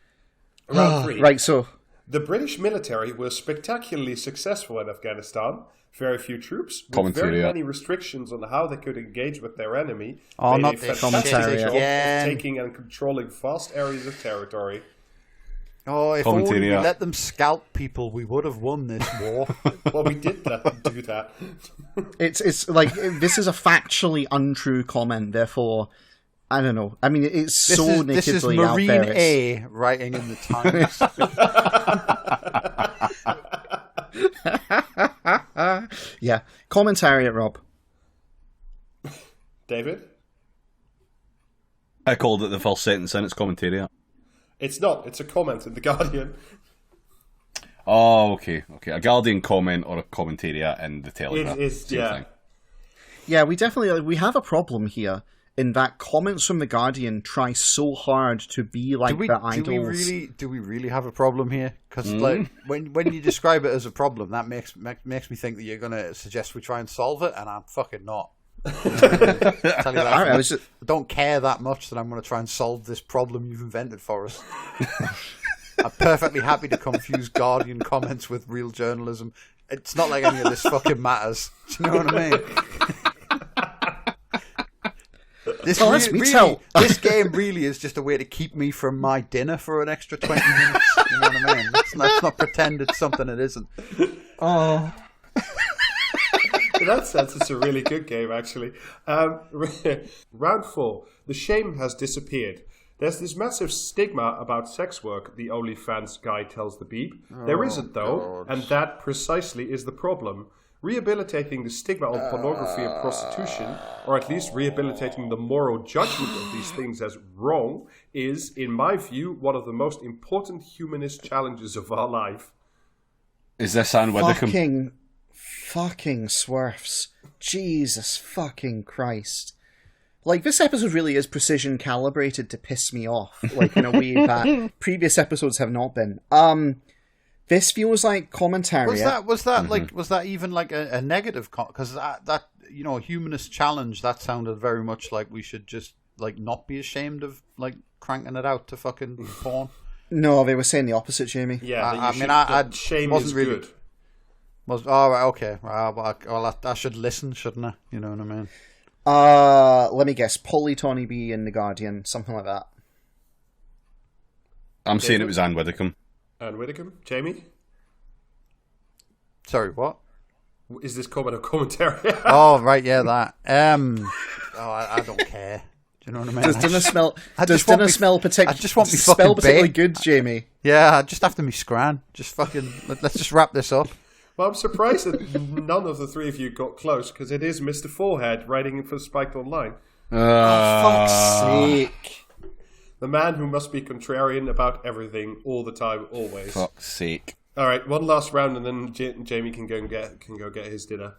Round 3.
Right, so
the British military were spectacularly successful in Afghanistan. Very few troops, with very many restrictions on how they could engage with their enemy.
Not the commentariat.
Of taking and controlling vast areas of territory.
Oh, if only we let them scalp people, we would have won this war.
Well, we did do that.
It's this is a factually untrue comment, therefore, I don't know. I mean, it's nakedly out there.
This is Marine A writing in the Times.
Yeah. Commentariat, Rob.
David?
I called it the first sentence and it's commentariat.
It's not. It's a comment in The Guardian.
Oh, okay. A Guardian comment or a commentariat in the Telegraph.
It is, yeah.
Yeah, we definitely we have a problem here in that comments from The Guardian try so hard to be like the idols.
Do we really have a problem here? Because when you describe it as a problem, that makes me think that you're going to suggest we try and solve it, and I'm fucking not. Tell you that I don't care that much that I'm going to try and solve this problem you've invented for us. I'm perfectly happy to confuse Guardian comments with real journalism. It's not like any of this fucking matters. Do you know what I mean? This game really is just a way to keep me from my dinner for an extra 20 minutes. You know what I mean? Let's not pretend it's something it isn't.
Oh.
In that sense, it's a really good game, actually. Round 4. The shame has disappeared. There's this massive stigma about sex work, the OnlyFans guy tells the Beep. There isn't, though, and that precisely is the problem. Rehabilitating the stigma of pornography and prostitution, or at least rehabilitating the moral judgment of these things as wrong, is, in my view, one of the most important humanist challenges of our life.
Is this Anne Widdecombe?
Fucking swerfs. Jesus fucking Christ. This episode really is precision calibrated to piss me off, in a way that previous episodes have not been. This feels like commentary.
Was that even a negative? Because that humanist challenge, that sounded very much like we should just not be ashamed of cranking it out to fucking porn.
No, they were saying the opposite, Jamie.
Yeah, shame
wasn't
is
really-
good.
Right, okay. Well, I should listen, shouldn't I? You know what I mean?
Let me guess. Polly Tawny B in The Guardian, something like that.
I'm saying it was Anne Widdecombe.
And Widdicombe, Jamie,
Sorry, what?
is this comment or commentary?
Oh, right, yeah, that. I don't care. Do you know what I mean?
Does dinner smell?
I
Does
just want
dinner
me-
smell particularly?
I just want me
smell
fucking
particularly
baked.
good, Jamie?
Yeah, just after me scran. Just fucking. Let's just wrap this up.
Well, I'm surprised that none of the three of you got close, because it is Mr. Forehead writing for Spiked Online.
Fuck's sake!
The man who must be contrarian about everything, all the time, always.
Fuck's sake.
All right, one last round, and then Jamie can go get his dinner.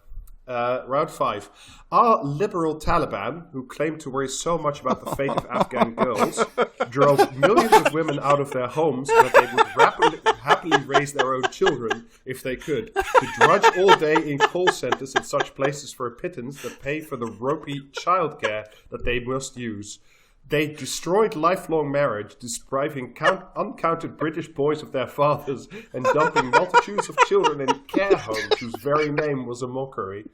Round 5. Our liberal Taliban, who claim to worry so much about the fate of Afghan girls, drove millions of women out of their homes so that they would happily raise their own children if they could, to drudge all day in call centres in such places for a pittance that pay for the ropey childcare that they must use. They destroyed lifelong marriage, depriving uncounted British boys of their fathers and dumping multitudes of children in care homes whose very name was a mockery.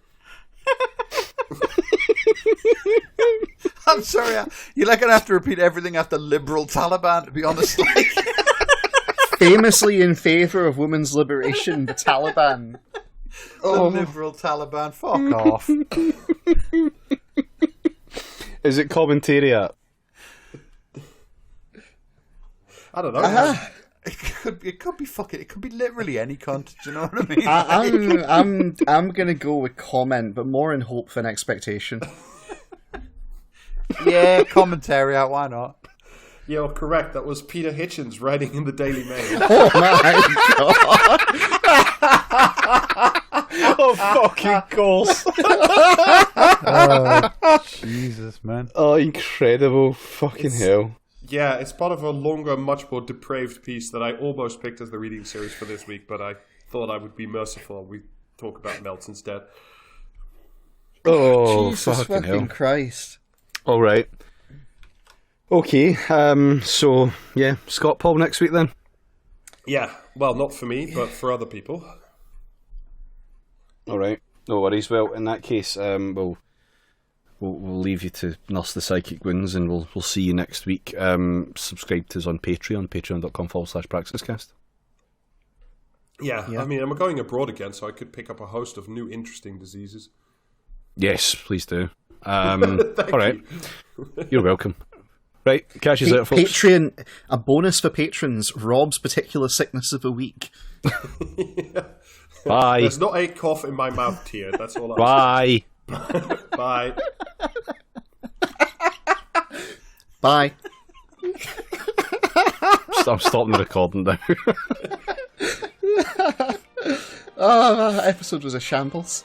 I'm sorry, you're not going to have to repeat everything after liberal Taliban, to be honest. Like.
Famously in favour of women's liberation, the Taliban.
The liberal Taliban, fuck off.
Is it commentariat?
I don't know.
It could be literally any cunt. Do you know what I mean?
I'm gonna go with comment, but more in hope than expectation.
Yeah, commentary out. Why not?
You're correct. That was Peter Hitchens writing in the Daily Mail.
Oh my god!
Oh, fucking course.
Oh, Jesus, man.
Oh, incredible. Fucking hell.
Yeah, it's part of a longer, much more depraved piece that I almost picked as the reading series for this week, but I thought I would be merciful. We talk about melts instead.
Oh,
Jesus
fucking hell.
Christ!
All right. Okay, so, yeah, ScotPol next week then?
Yeah, well, not for me, but for other people.
All right, no worries. Well, in that case, we'll leave you to nurse the psychic wounds, and we'll see you next week. Subscribe to us on Patreon, patreon.com/praxiscast.
Yeah, I mean, I'm going abroad again, so I could pick up a host of new interesting diseases.
Yes, please do. All right, you're welcome. Right, catch you later, folks.
Patreon, a bonus for patrons, Rob's particular sickness of the week.
Bye.
There's not a cough in my mouth tier, that's all I'm
Bye.
saying. Bye.
Bye.
I'm stopping the recording now.
Oh, that episode was a shambles.